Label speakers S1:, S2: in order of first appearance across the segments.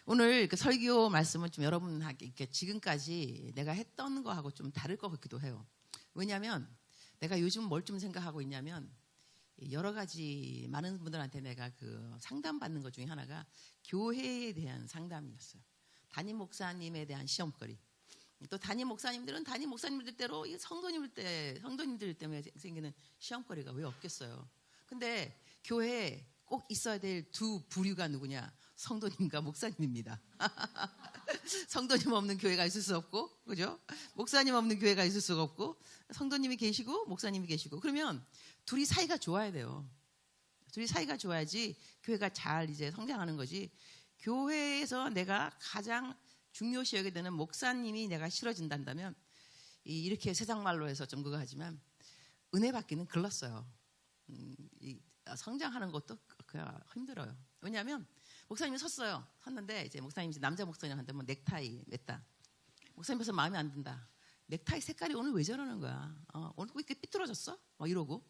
S1: 오늘 그 설교 말씀은 좀 여러분에게 지금까지 내가 했던 거하고 좀 다를 것 같기도 해요. 왜냐하면 내가 요즘 뭘 좀 생각하고 있냐면 여러 가지 많은 분들한테 내가 그 상담받는 것 중에 하나가 교회에 대한 상담이었어요. 담임 목사님에 대한 시험거리. 또 담임 목사님들은 담임 목사님들대로 성도님들 때문에 생기는 시험거리가 왜 없겠어요. 근데 교회에 꼭 있어야 될 두 부류가 누구냐? 성도님과 목사님입니다. 성도님 없는 교회가 있을 수 없고, 그죠? 목사님 없는 교회가 있을 수가 없고, 성도님이 계시고 목사님이 계시고, 그러면 둘이 사이가 좋아야 돼요. 둘이 사이가 좋아야지 교회가 잘 이제 성장하는 거지. 교회에서 내가 가장 중요시 여기게 되는 목사님이 내가 싫어진다면, 이렇게 세상 말로 해서 좀 그거 하지만 은혜 받기는 글렀어요. 성장하는 것도 그냥 힘들어요. 왜냐하면 목사님이 섰는데 이제 목사님 남자 목사님한테 뭐 넥타이 맸다. 목사님께서 마음에 안 든다. 넥타이 색깔이 오늘 왜 저러는 거야? 오늘 왜 이렇게 삐뚤어졌어? 막 이러고.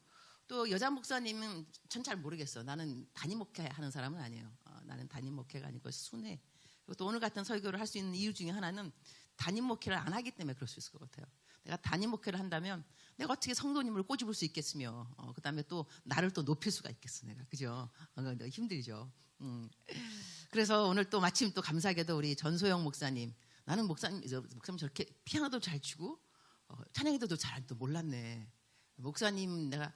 S1: 또 여자 목사님은 전 잘 모르겠어. 나는 담임 목회 하는 사람은 아니에요. 나는 담임 목회가 아니고 순회. 그리고 또 오늘 같은 설교를 할 수 있는 이유 중에 하나는 담임 목회를 안 하기 때문에 그럴 수 있을 것 같아요. 내가 담임 목회를 한다면 내가 어떻게 성도님을 꼬집을 수 있겠으며, 그 다음에 또 나를 또 높일 수가 있겠어, 내가. 그죠? 힘들죠. 그래서 오늘 또 마침 또 감사하게도 우리 전소영 목사님, 나는 목사님 저렇게 피아노도 잘 치고, 찬양기도도 잘 또 몰랐네. 목사님 내가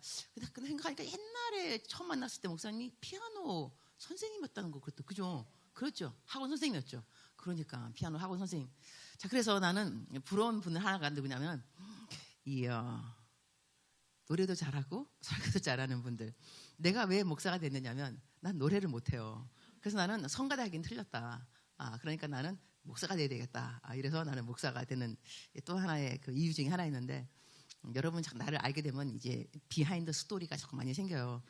S1: 생각하니까 옛날에 처음 만났을 때 목사님이 피아노 선생님이었다는 거 그랬죠. 그죠? 그렇죠. 학원 선생님이었죠. 그러니까 피아노 학원 선생님. 자, 그래서 나는 부러운 분을 하나가 누구냐면 노래도 잘하고 설교도 잘하는 분들. 내가 왜 목사가 됐느냐면 난 노래를 못해요. 그래서 나는 성가대 하긴 틀렸다. 그러니까 나는 목사가 돼야 되겠다. 이래서 나는 목사가 되는 또 하나의 그 이유 중에 하나 있는데, 여러분 나를 알게 되면 이제 비하인드 스토리가 자꾸 많이 생겨요.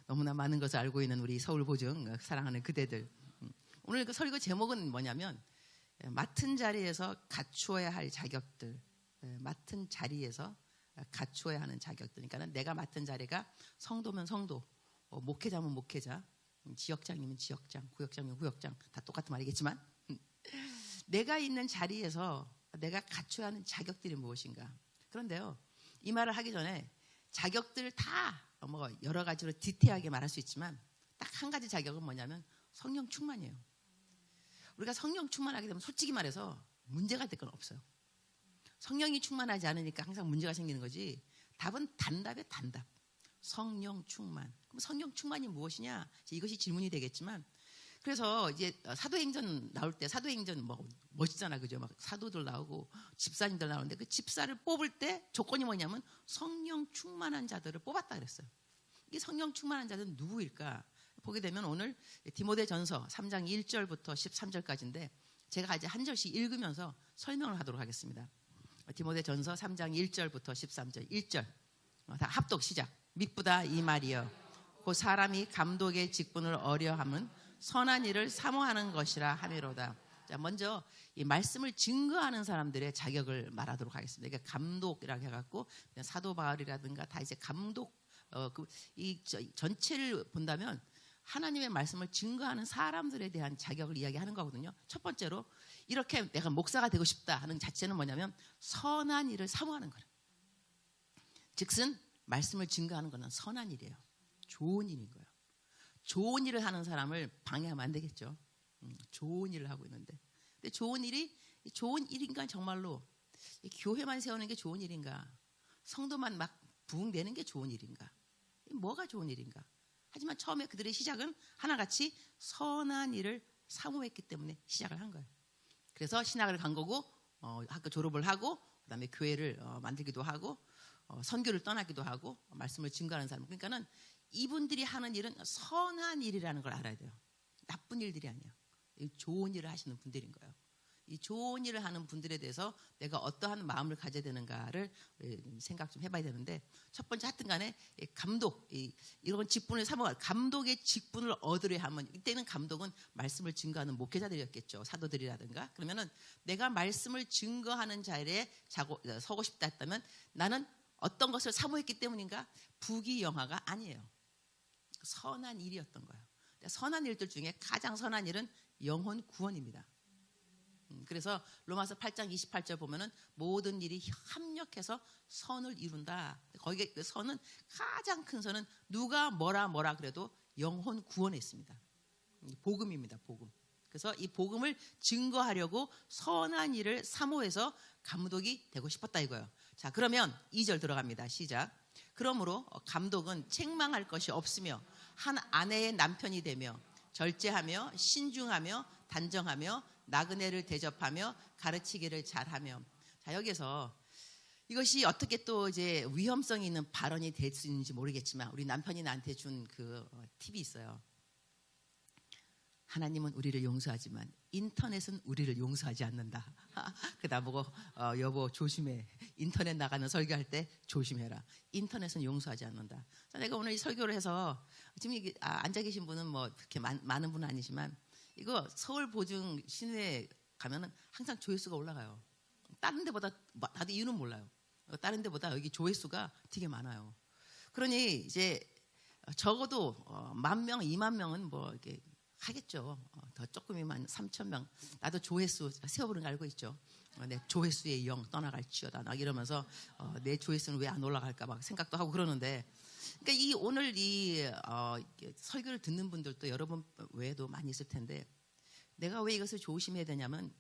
S1: 너무나 많은 것을 알고 있는 우리 서울보증 사랑하는 그대들. 오늘 그 설교 제목은 뭐냐면 맡은 자리에서 갖추어야 할 자격들. 맡은 자리에서 갖추어야 하는 자격들. 그러니까 내가 맡은 자리가 성도면 성도, 목회자면 목회자, 지역장이면 지역장, 구역장이면 구역장, 다 똑같은 말이겠지만 내가 있는 자리에서 내가 갖춰야 하는 자격들이 무엇인가. 그런데요, 이 말을 하기 전에 자격들을 다 뭐 여러 가지로 디테일하게 말할 수 있지만 딱 한 가지 자격은 뭐냐면 성령 충만이에요. 우리가 성령 충만하게 되면 솔직히 말해서 문제가 될 건 없어요. 성령이 충만하지 않으니까 항상 문제가 생기는 거지. 답은 단답에 단답. 성령 충만. 그럼 성령 충만이 무엇이냐? 이것이 질문이 되겠지만, 그래서 이제 사도행전 나올 때 사도행전 뭐 멋있잖아, 그죠? 막 사도들 나오고 집사님들 나오는데 그 집사를 뽑을 때 조건이 뭐냐면 성령 충만한 자들을 뽑았다 그랬어요. 이 성령 충만한 자들은 누구일까? 보게 되면 오늘 디모데전서 3장 1절부터 13절까지인데 제가 이제 한 절씩 읽으면서 설명을 하도록 하겠습니다. 디모데전서 3장 1절부터 13절 1절 다 합독 시작. 미쁘다 이 말이여 곧 사람이 감독의 직분을 어려함은 선한 일을 사모하는 것이라 하미로다. 자, 먼저 이 말씀을 증거하는 사람들의 자격을 말하도록 하겠습니다. 그러니까 감독이라고 해갖고 사도 바울이라든가 다 이제 감독 이 전체를 본다면 하나님의 말씀을 증거하는 사람들에 대한 자격을 이야기하는 거거든요. 첫 번째로 이렇게 내가 목사가 되고 싶다 하는 자체는 뭐냐면 선한 일을 사모하는 거예요. 즉슨 말씀을 증거하는 것은 선한 일이에요. 좋은 일인 거예요. 좋은 일을 하는 사람을 방해하면 안 되겠죠. 좋은 일을 하고 있는데, 근데 좋은 일인가 정말로 교회만 세우는 게 좋은 일인가? 성도만 막 부흥되는 게 좋은 일인가? 뭐가 좋은 일인가? 하지만 처음에 그들의 시작은 하나같이 선한 일을 사모했기 때문에 시작을 한 거예요. 그래서 신학을 간 거고, 학교 졸업을 하고, 그다음에 교회를 만들기도 하고, 선교를 떠나기도 하고, 말씀을 증거하는 사람. 그러니까는 이분들이 하는 일은 선한 일이라는 걸 알아야 돼요. 나쁜 일들이 아니에요. 좋은 일을 하시는 분들인 거예요. 이 좋은 일을 하는 분들에 대해서 내가 어떠한 마음을 가져야 되는가를 생각 좀 해봐야 되는데, 첫 번째 하여튼 간에 감독, 이런 직분을 사모할 감독의 직분을 얻으려 하면, 이때는 감독은 말씀을 증거하는 목회자들이었겠죠. 사도들이라든가. 그러면은 내가 말씀을 증거하는 자리에 서고 싶다 했다면 나는 어떤 것을 사모했기 때문인가? 부귀영화가 아니에요. 선한 일이었던 거예요. 선한 일들 중에 가장 선한 일은 영혼 구원입니다. 그래서 로마서 8장 28절 보면은 모든 일이 합력해서 선을 이룬다. 거기에 그 선은 가장 큰 선은 누가 뭐라 그래도 영혼 구원에 있습니다. 복음입니다. 복음. 그래서 이 복음을 증거하려고 선한 일을 사모해서 감독이 되고 싶었다 이거예요. 자, 그러면 2절 들어갑니다. 시작. 그러므로 감독은 책망할 것이 없으며 한 아내의 남편이 되며 절제하며 신중하며 단정하며 나그네를 대접하며 가르치기를 잘하며. 자, 여기서 이것이 어떻게 또 이제 위험성이 있는 발언이 될 수 있는지 모르겠지만 우리 남편이 나한테 준 그 팁이 있어요. 하나님은 우리를 용서하지만 인터넷은 우리를 용서하지 않는다. 그다 보고 여보 조심해. 인터넷 나가는 설교할 때 조심해라. 인터넷은 용서하지 않는다. 자, 내가 오늘 이 설교를 해서 지금 앉아 계신 분은 뭐 그렇게 많은 분은 아니지만 이거 서울 보증 시내에 가면은 항상 조회수가 올라가요. 다른 데보다 나도 이유는 몰라요. 다른 데보다 여기 조회수가 되게 많아요. 그러니 이제 적어도 10,000명, 20,000명은 뭐 이렇게 하겠죠. 더 조금이면 3,000명. 나도 조회수 세워보는 거 알고 있죠. 내 조회수의 영 떠나갈지어다. 막 이러면서 내 조회수는 왜 안 올라갈까 막 생각도 하고 그러는데, 그러니까 이 오늘 이 설교를 듣는 분들도 여러분 외에도 많이 있을 텐데, 내가 왜 이것을 조심해야 되냐면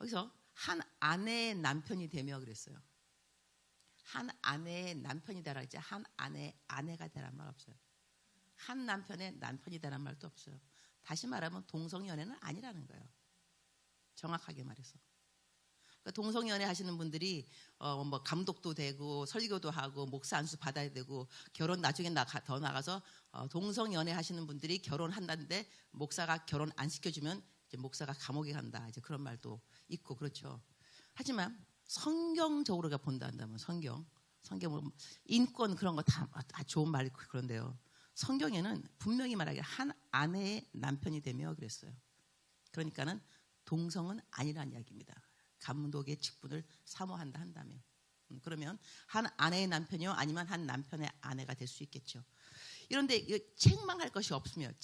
S1: 여기서 한 아내의 남편이 되며 그랬어요. 한 아내의 남편이 되라 했지 한 아내의 아내가 되란 말 없어요. 한 남편의 남편이 되란 말도 없어요. 다시 말하면 동성연애는 아니라는 거예요. 정확하게 말해서. 그러니까 동성연애 하시는 분들이 뭐 감독도 되고 설교도 하고 목사 안수 받아야 되고 결혼 나중에 더 나가서 동성연애 하시는 분들이 결혼한다는데 목사가 결혼 안 시켜주면 이제 목사가 감옥에 간다. 이제 그런 말도 있고 그렇죠. 하지만 성경적으로 본다 한다면 성경 인권 그런 거 다 좋은 말이 그런데요. 성경에는 분명히 말하기를 한 아내의 남편이 되며 그랬어요. 그러니까는 동성은 아니라는 이야기입니다. 감독의 직분을 사모한다 한다면. 그러면 한 아내의 남편이요 아니면 한 남편의 아내가 될 수 있겠죠. 그런데 책망할 것이 없으며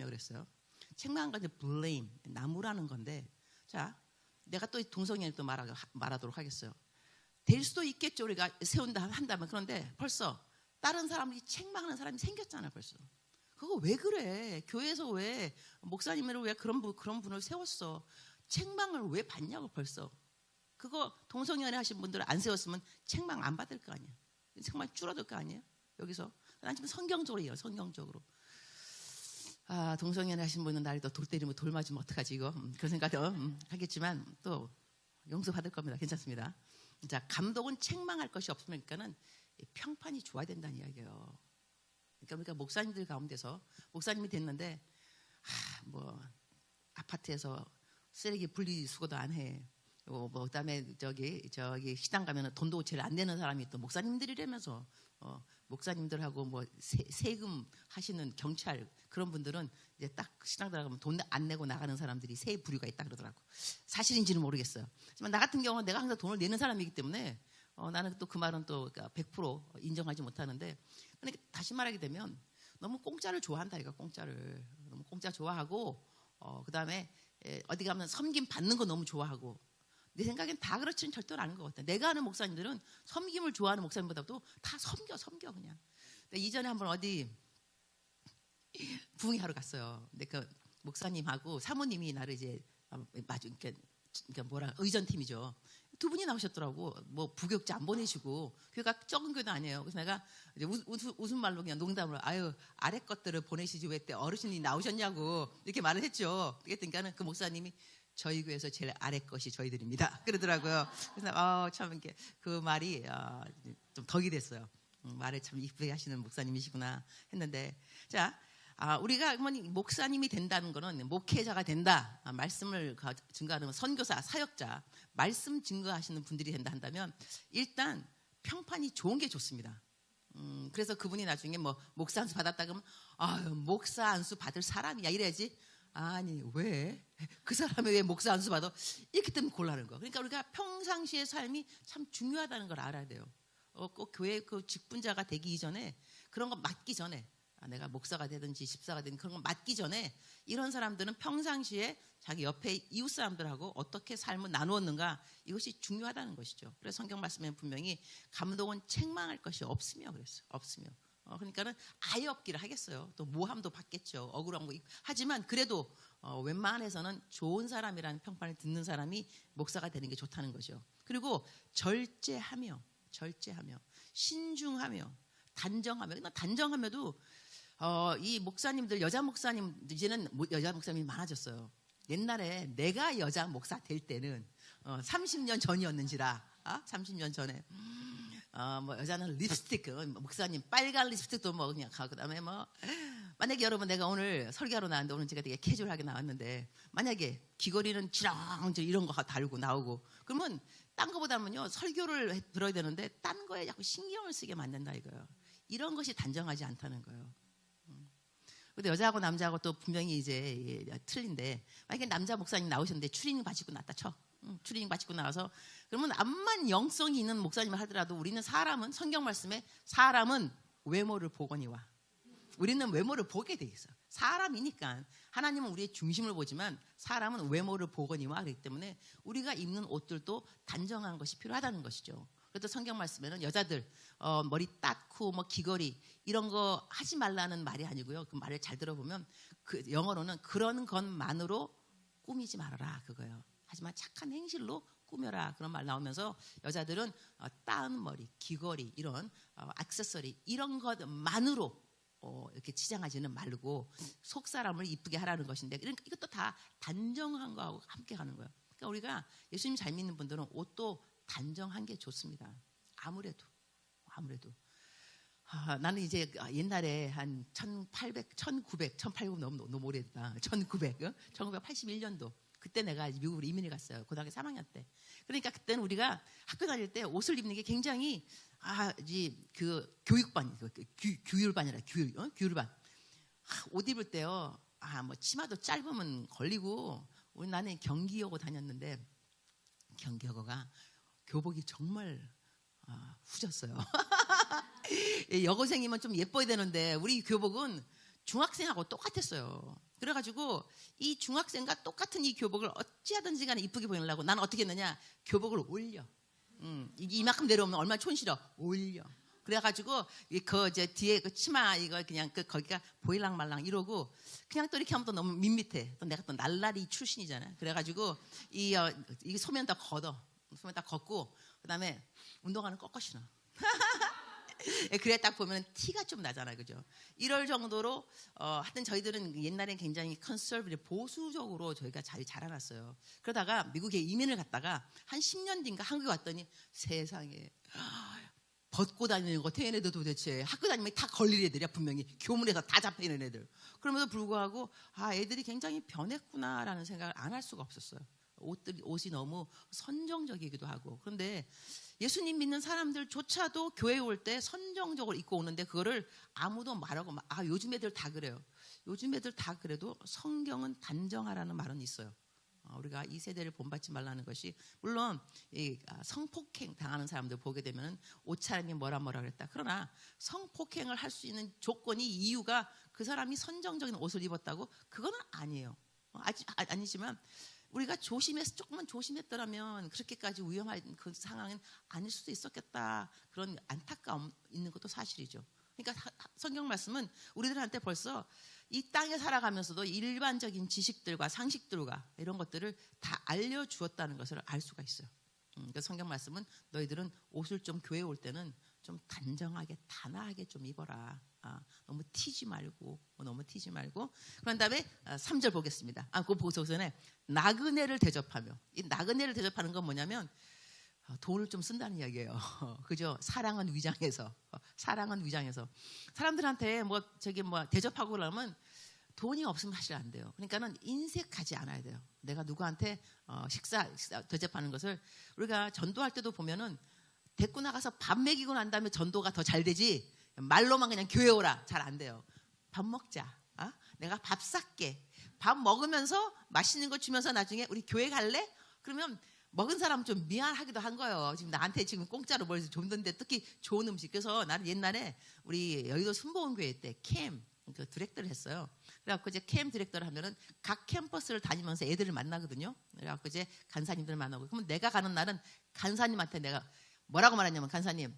S1: 그랬어요. 책망한 건 blame, 나무라는 건데, 자, 내가 또 동성연애 또 말하도록 하겠어요. 될 수도 있겠죠. 우리가 세운다 한다면. 그런데 벌써 다른 사람들이 책망하는 사람이 생겼잖아요. 벌써. 그거 왜 그래? 교회에서 왜 목사님을 왜 그런 분을 세웠어? 책망을 왜 받냐고 벌써. 그거 동성연애 하신 분들을 안 세웠으면 책망 안 받을 거 아니에요. 책망 줄어들 거 아니에요. 여기서. 난 지금 성경적으로 해요. 성경적으로. 아, 동성연애 하신 분은 나를 또 돌 때리면 돌 맞으면 어떡하지 이거. 그런 생각도 하겠지만 또 용서받을 겁니다. 괜찮습니다. 자, 감독은 책망할 것이 없으니까는 평판이 좋아야 된다는 이야기예요. 그러니까 목사님들 가운데서 목사님이 됐는데 뭐 아파트에서 쓰레기 분리수거도 안 해. 뭐 그다음에 저기 식당 가면은 돈도 제일 안 내는 사람이 또 목사님들이라면서 목사님들하고 뭐 세금 하시는 경찰 그런 분들은 이제 딱 식당 들어가면 돈 안 내고 나가는 사람들이 세 부류가 있다 그러더라고. 사실인지는 모르겠어요. 하지만 나 같은 경우는 내가 항상 돈을 내는 사람이기 때문에 나는 또 그 말은 또 100% 인정하지 못하는데, 그러니까 다시 말하게 되면 너무 공짜를 좋아한다 이거. 공짜를 너무 공짜 좋아하고 그다음에 어디 가면 섬김 받는 거 너무 좋아하고. 내 생각엔 다 그렇지는 절대로 않은 것 같아. 내가 아는 목사님들은 섬김을 좋아하는 목사님보다도 다 섬겨 그냥. 이전에 한번 어디 부흥회하러 갔어요. 근데 그 목사님하고 사모님이 나를 이제 그러니까 의전팀이죠. 두 분이 나오셨더라고. 뭐 부격자 안 보내시고, 교회가 적은 교회도 아니에요. 그래서 내가 이제 웃음 말로 그냥 농담으로 아유 아래 것들을 보내시지 왜 때 어르신이 나오셨냐고 이렇게 말을 했죠. 그랬더니까는 그 목사님이 저희 교회에서 제일 아래 것이 저희들입니다. 그러더라고요. 그래서 참 이렇게 그 말이 좀 덕이 됐어요. 말을 참 이쁘게 하시는 목사님이시구나 했는데, 자. 우리가 목사님이 된다는 것은 목회자가 된다. 말씀을 증거하는 선교사, 사역자, 말씀 증거하시는 분들이 된다 한다면 일단 평판이 좋은 게 좋습니다. 그래서 그분이 나중에 뭐 목사 안수 받았다 그러면 목사 안수 받을 사람이야 이래야지. 아니 왜? 그 사람이 왜 목사 안수 받아? 이렇게 때문에 곤란한 거. 그러니까 우리가 평상시의 삶이 참 중요하다는 걸 알아야 돼요. 꼭 교회 그 직분자가 되기 이전에 그런 거 맡기 전에 내가 목사가 되든지 집사가 되든 그런 거 맡기 전에 이런 사람들은 평상시에 자기 옆에 이웃 사람들하고 어떻게 삶을 나누었는가 이것이 중요하다는 것이죠. 그래서 성경 말씀에 분명히 감독은 책망할 것이 없으며 그랬어요. 없으며. 그러니까는 아예 없기를 하겠어요. 또 모함도 받겠죠. 억울한 거. 하지만 그래도 웬만해서는 좋은 사람이라는 평판을 듣는 사람이 목사가 되는 게 좋다는 거죠. 그리고 절제하며 신중하며 단정하며. 단정하며도 이 목사님들 여자 목사님 이제는 여자 목사님이 많아졌어요. 옛날에 내가 여자 목사 될 때는 30년 전이었는지라 30년 전에 뭐 여자는 립스틱 목사님 빨간 립스틱도 뭐 그냥 가고 그다음에 뭐 만약에 여러분 내가 오늘 설교하러 나왔는데 오늘 제가 되게 캐주얼하게 나왔는데 만약에 귀걸이는 지렁지렁 이런 거 달고 나오고 그러면 딴 거보다는요 설교를 들어야 되는데 딴 거에 자꾸 신경을 쓰게 만든다 이거예요. 이런 것이 단정하지 않다는 거예요. 근데 여자하고 남자하고 또 분명히 이제 틀린데 만약에 남자 목사님 나오셨는데 추리닝 바지 입고 나왔다 쳐. 추리닝 바지 입고 나와서 그러면 암만 영성이 있는 목사님을 하더라도 우리는 사람은 성경 말씀에 사람은 외모를 보거니와 우리는 외모를 보게 돼 있어. 사람이니까 하나님은 우리의 중심을 보지만 사람은 외모를 보거니와 그렇기 때문에 우리가 입는 옷들도 단정한 것이 필요하다는 것이죠. 그래서 성경 말씀에는 여자들 머리 닦고 뭐 귀걸이 이런 거 하지 말라는 말이 아니고요. 그 말을 잘 들어보면 그 영어로는 그런 것만으로 꾸미지 말아라 그거예요. 하지만 착한 행실로 꾸며라 그런 말 나오면서 여자들은 따은 머리, 귀걸이 이런 액세서리 이런 것만으로 이렇게 치장하지는 말고 속 사람을 이쁘게 하라는 것인데 이것도 다 단정한 거하고 함께 가는 거예요. 그러니까 우리가 예수님 잘 믿는 분들은 옷도 단정한 게 좋습니다. 아무래도 나는 이제 옛날에 한 1800 너무 오래됐다. 1981년도 그때 내가 미국으로 이민을 갔어요. 고등학교 3학년 때. 그러니까 그때는 우리가 학교 다닐 때 옷을 입는 게 굉장히 그 교육반, 규율반이라 규율반. 옷 입을 때요. 뭐 치마도 짧으면 걸리고 나는 경기여고 다녔는데 경기여고가 교복이 정말 후졌어요. 여고생이면 좀 예뻐야 되는데 우리 교복은 중학생하고 똑같았어요. 그래가지고 이 중학생과 똑같은 이 교복을 어찌하든지 간에 이쁘게 보이려고 나는 어떻게 했느냐 교복을 올려. 이만큼 내려오면 얼마나 촌스러 올려. 그래가지고 그 이제 뒤에 그 치마 이거 그냥 거기가 보일랑 말랑 이러고 그냥 또 이렇게 하면 또 너무 밋밋해. 또 내가 또 날라리 출신이잖아. 그래가지고 이 소면 다 걷고 그다음에 운동화는 꺾어 신어. 그래 딱 보면 티가 좀 나잖아요, 그죠? 이럴 정도로 하여튼 저희들은 옛날엔 굉장히 컨서버티브 보수적으로 저희가 잘 자라났어요. 그러다가 미국에 이민을 갔다가 한 10년 뒤인가 한국에 왔더니 세상에 벗고 다니는 거 태어난 애들 도대체 학교 다니면 다 걸릴 애들이야 분명히 교문에서 다 잡혀있는 애들. 그럼에도 불구하고 애들이 굉장히 변했구나라는 생각을 안 할 수가 없었어요. 옷이 너무 선정적이기도 하고. 그런데 예수님 믿는 사람들조차도 교회에 올 때 선정적으로 입고 오는데 그거를 아무도 말하고 요즘 애들 다 그래요. 요즘 애들 다 그래도 성경은 단정하라는 말은 있어요. 우리가 이 세대를 본받지 말라는 것이 물론 성폭행 당하는 사람들 보게 되면 옷차림이 뭐라 그랬다. 그러나 성폭행을 할 수 있는 조건이 이유가 그 사람이 선정적인 옷을 입었다고 그건 아니에요. 아니지만 우리가 조금만 조심했더라면 그렇게까지 위험한 그 상황은 아닐 수도 있었겠다. 그런 안타까움 있는 것도 사실이죠. 그러니까 성경 말씀은 우리들한테 벌써 이 땅에 살아가면서도 일반적인 지식들과 상식들과 이런 것들을 다 알려주었다는 것을 알 수가 있어요. 그래서 성경 말씀은 너희들은 옷을 좀 교회에 올 때는 좀 단정하게 단아하게 좀 입어라. 너무 튀지 말고 그런 다음에 3절 보겠습니다. 그거 보고서 전에 나그네를 대접하며 이 나그네를 대접하는 건 뭐냐면 돈을 좀 쓴다는 이야기예요. 그죠? 사랑은 위장해서 사람들한테 대접하고 그러면 돈이 없으면 사실 안 돼요. 그러니까는 인색하지 않아야 돼요. 내가 누구한테 식사 대접하는 것을 우리가 전도할 때도 보면은 데리고 나가서 밥 먹이고 난 다음에 전도가 더 잘 되지 말로만 그냥 교회 오라 잘 안 돼요. 밥 먹자. 내가 밥 쌀게. 밥 먹으면서 맛있는 거 주면서 나중에 우리 교회 갈래? 그러면 먹은 사람 좀 미안하기도 한 거예요. 지금 나한테 지금 공짜로 뭘 줬는데 특히 좋은 음식. 그래서 나는 옛날에 우리 여의도 순복음교회 때 캠 그 디렉터를 했어요. 그래갖고 이제 캠 디렉터를 하면은 각 캠퍼스를 다니면서 애들을 만나거든요. 그래갖고 이제 간사님들 만나고, 그러면 내가 가는 날은 간사님한테 내가 뭐라고 말하냐면, 간사님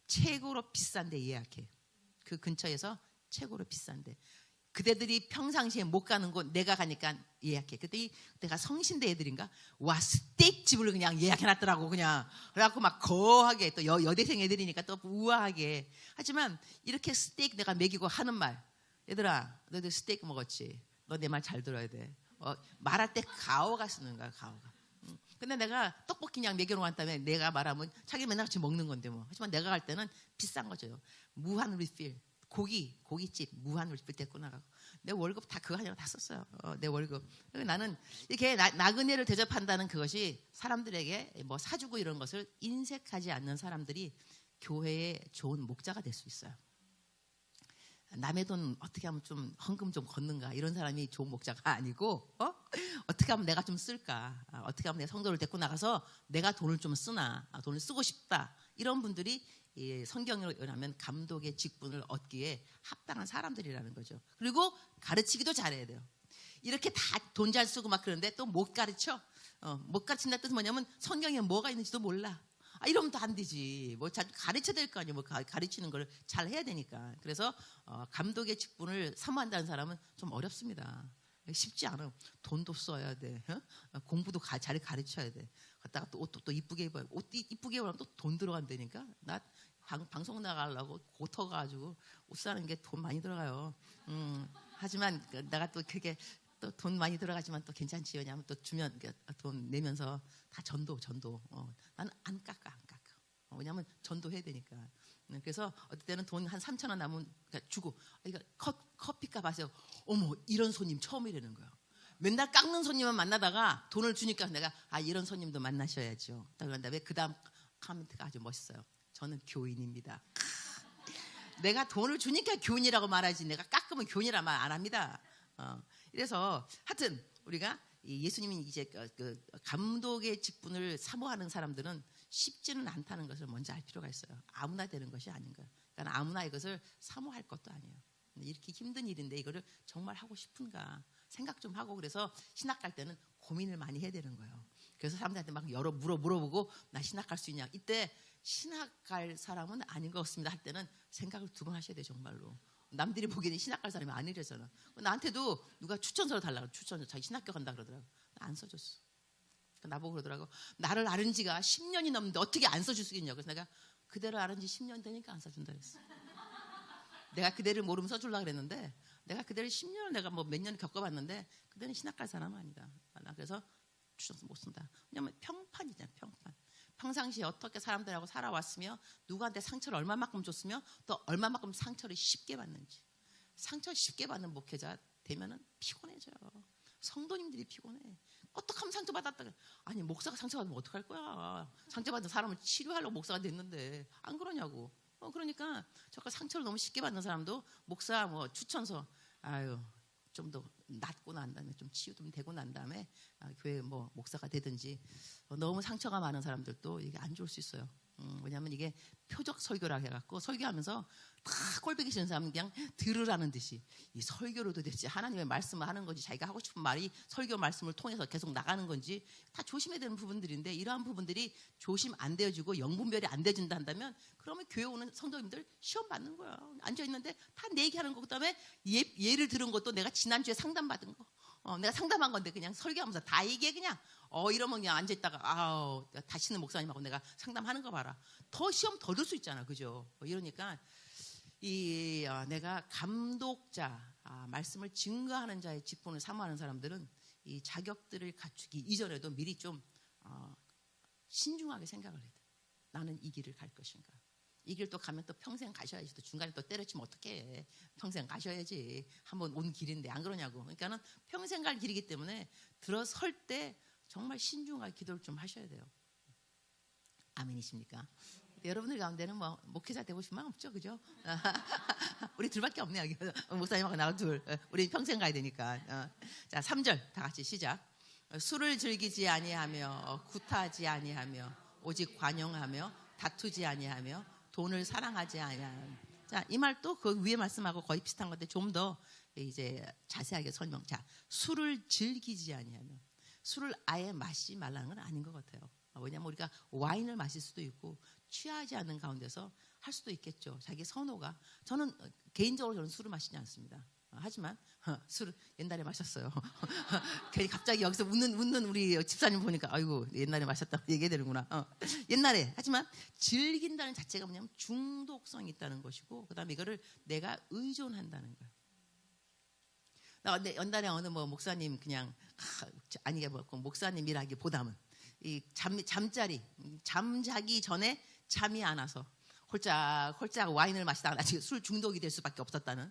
S1: 최고로 비싼데 예약해. 그 근처에서 최고로 비싼데, 그대들이 평상시에 못 가는 곳 내가 가니까 예약해. 그때 내가 성신대 애들인가 와 스테이크 집을 그냥 예약해놨더라고. 그냥 그래갖고 막 거하게, 또 여대생 애들이니까 또 우아하게. 하지만 이렇게 스테이크 내가 먹이고 하는 말, 얘들아 너희들 스테이크 먹었지? 너 내 말 잘 들어야 돼. 말할 때 가오가 쓰는 거야, 가오가. 근데 내가 떡볶이 그냥 먹이러 갔다며 내가 말하면 자기 맨날 같이 먹는 건데 뭐. 하지만 내가 갈 때는 비싼 거죠. 무한 리필. 고깃집 무한 리필 데리고 나가고, 내 월급 다 그거 하냐고 다 썼어요. 내 월급. 나는 이렇게 나그네를 대접한다는 그것이 사람들에게 뭐 사주고 이런 것을 인색하지 않는 사람들이 교회에 좋은 목자가 될 수 있어요. 남의 돈 어떻게 하면 좀 헌금 좀 걷는가, 이런 사람이 좋은 목자가 아니고, 어떻게 하면 내가 좀 쓸까, 어떻게 하면 내 성도를 데리고 나가서 내가 돈을 좀 쓰나, 돈을 쓰고 싶다, 이런 분들이 성경을 하면 감독의 직분을 얻기에 합당한 사람들이라는 거죠. 그리고 가르치기도 잘해야 돼요. 이렇게 다 돈 잘 쓰고 막 그러는데 또 못 가르쳐. 못 가르친다는 뜻은 뭐냐면 성경에 뭐가 있는지도 몰라. 이러면 또 안 되지. 뭐 잘 가르쳐야 될 거 아니에요. 뭐 가르치는 걸 잘 해야 되니까. 그래서 감독의 직분을 사모한다는 사람은 좀 어렵습니다. 쉽지 않아. 돈도 써야 돼. 공부도 잘 가르쳐야 돼. 갔다가 또 옷도 또 이쁘게 입어야, 옷 이쁘게 입으면 또 돈 들어간다니까. 나 방송 나가려고 고터 가지고 옷 사는 게 돈 많이 들어가요. 하지만 내가 또 그게 또 돈 많이 들어가지만 또 괜찮지. 왜냐하면 또 주면 돈 내면서 다 전도. 나는 안 깎아. 왜냐하면 전도해야 되니까. 그래서 어떨 때는 돈 한 3,000원 남으면 주고, 이거 커피값 아세요? 어머, 이런 손님 처음이라는 거예요. 맨날 깎는 손님만 만나다가 돈을 주니까 내가 이런 손님도 만나셔야죠. 그런 다음에 그 다음 코멘트가 아주 멋있어요. 저는 교인입니다. 내가 돈을 주니까 교인이라고 말하지, 내가 깎으면 교인이라 말 안 합니다. 그래서 하여튼 우리가 예수님이 이제 그 감독의 직분을 사모하는 사람들은 쉽지는 않다는 것을 먼저 알 필요가 있어요. 아무나 되는 것이 아닌 거예요. 그러니까 아무나 이것을 사모할 것도 아니에요. 이렇게 힘든 일인데 이거를 정말 하고 싶은가 생각 좀 하고, 그래서 신학 갈 때는 고민을 많이 해야 되는 거예요. 그래서 사람들한테 막 여러 물어보고 나 신학 갈 수 있냐, 이때 신학 갈 사람은 아닌 것 같습니다 할 때는 생각을 2번 하셔야 돼요. 정말로 남들이 보기에는 신학 갈 사람이 아니래잖아. 나한테도 누가 추천서를 달라고, 추천서 자기 신학교 간다 그러더라고. 안 써줬어. 나보고 그러더라고. 나를 아는 지가 10년이 넘는데 어떻게 안 써줄 수 있냐고. 그래서 내가 그대를 아는 지 10년 되니까 안 써준다 그랬어. 내가 그대를 모르면 써주려고 그랬는데, 내가 그대를 10년을 내가 뭐 몇 년 겪어봤는데 그대는 신학 갈 사람은 아니다. 그래서 추천서 못 쓴다. 왜냐면 평판이잖아, 평판. 평상시에 어떻게 사람들하고 살아왔으며 누구한테 상처를 얼마만큼 줬으며 또 얼마만큼 상처를 쉽게 받는지. 상처를 쉽게 받는 목회자 되면은 피곤해져요. 성도님들이 피곤해. 어떻게 하면 상처받았다. 아니 목사가 상처받으면 어떡할 거야. 상처받은 사람을 치료하려고 목사가 됐는데 안 그러냐고. 그러니까 저까 상처를 너무 쉽게 받는 사람도 목사 뭐 추천서 좀 더 낫고 난 다음에 좀 치유좀 되고 난 다음에 교회 뭐 목사가 되든지. 너무 상처가 많은 사람들도 이게 안 좋을 수 있어요. 왜냐하면 이게 표적 설교라 해갖고 설교하면서 다 꼴보기 싫은 사람은 그냥 들으라는 듯이 이 설교로 도대체 하나님의 말씀을 하는 건지 자기가 하고 싶은 말이 설교 말씀을 통해서 계속 나가는 건지 다 조심해야 되는 부분들인데, 이러한 부분들이 조심 안 되어지고 영분별이 안 되어진다 한다면 그러면 교회 오는 성도님들 시험 받는 거야. 앉아있는데 다 내 얘기하는 거, 그다음에 예를 들은 것도 내가 지난주에 상담받은 거, 내가 상담한 건데 그냥 설교하면서 다 얘기해. 그냥 이러면 그냥 앉아있다가 다시는 목사님하고 내가 상담하는 거 봐라. 더 시험 더 들 수 있잖아. 그죠? 이러니까 내가 감독자, 말씀을 증거하는 자의 직분을 사모하는 사람들은 이 자격들을 갖추기 이전에도 미리 좀 신중하게 생각을 해야 돼. 나는 이 길을 갈 것인가. 이 길 또 가면 또 평생 가셔야지. 또 중간에 또 때려치면 어떡해. 평생 가셔야지. 한번 온 길인데 안 그러냐고. 그러니까는 평생 갈 길이기 때문에 들어설 때 정말 신중하게 기도를 좀 하셔야 돼요. 아멘이십니까? 여러분들 가운데는 뭐 목회자 되고 싶은 마음 없죠, 그죠? 우리 둘밖에 없네 여기. 목사님하고 나하고 둘. 우리 평생 가야 되니까. 자, 3절 다 같이 시작. 술을 즐기지 아니하며 구타하지 아니하며 오직 관용하며 다투지 아니하며 돈을 사랑하지 아니하며 자, 이 말도 그 위에 말씀하고 거의 비슷한 건데 좀 더 이제 자세하게 설명. 자, 술을 즐기지 아니하면 술을 아예 마시지 말라는 건 아닌 것 같아요. 왜냐하면 우리가 와인을 마실 수도 있고 취하지 않는 가운데서 할 수도 있겠죠. 자기 선호가. 저는 개인적으로 저는 술을 마시지 않습니다. 하지만 술을 옛날에 마셨어요. 괜히 갑자기 여기서 웃는 우리 집사님 보니까 아이고 옛날에 마셨다고 얘기해야 되는구나. 옛날에. 하지만 즐긴다는 자체가 뭐냐면 중독성이 있다는 것이고 그다음에 이거를 내가 의존한다는 거예요. 옛날에 어느 뭐 목사님 그냥 아니 뭐 목사님이라기보다는 이 잠자기 전에 잠이 안 와서 홀짝 와인을 마시다가 나중에 술 중독이 될 수밖에 없었다는,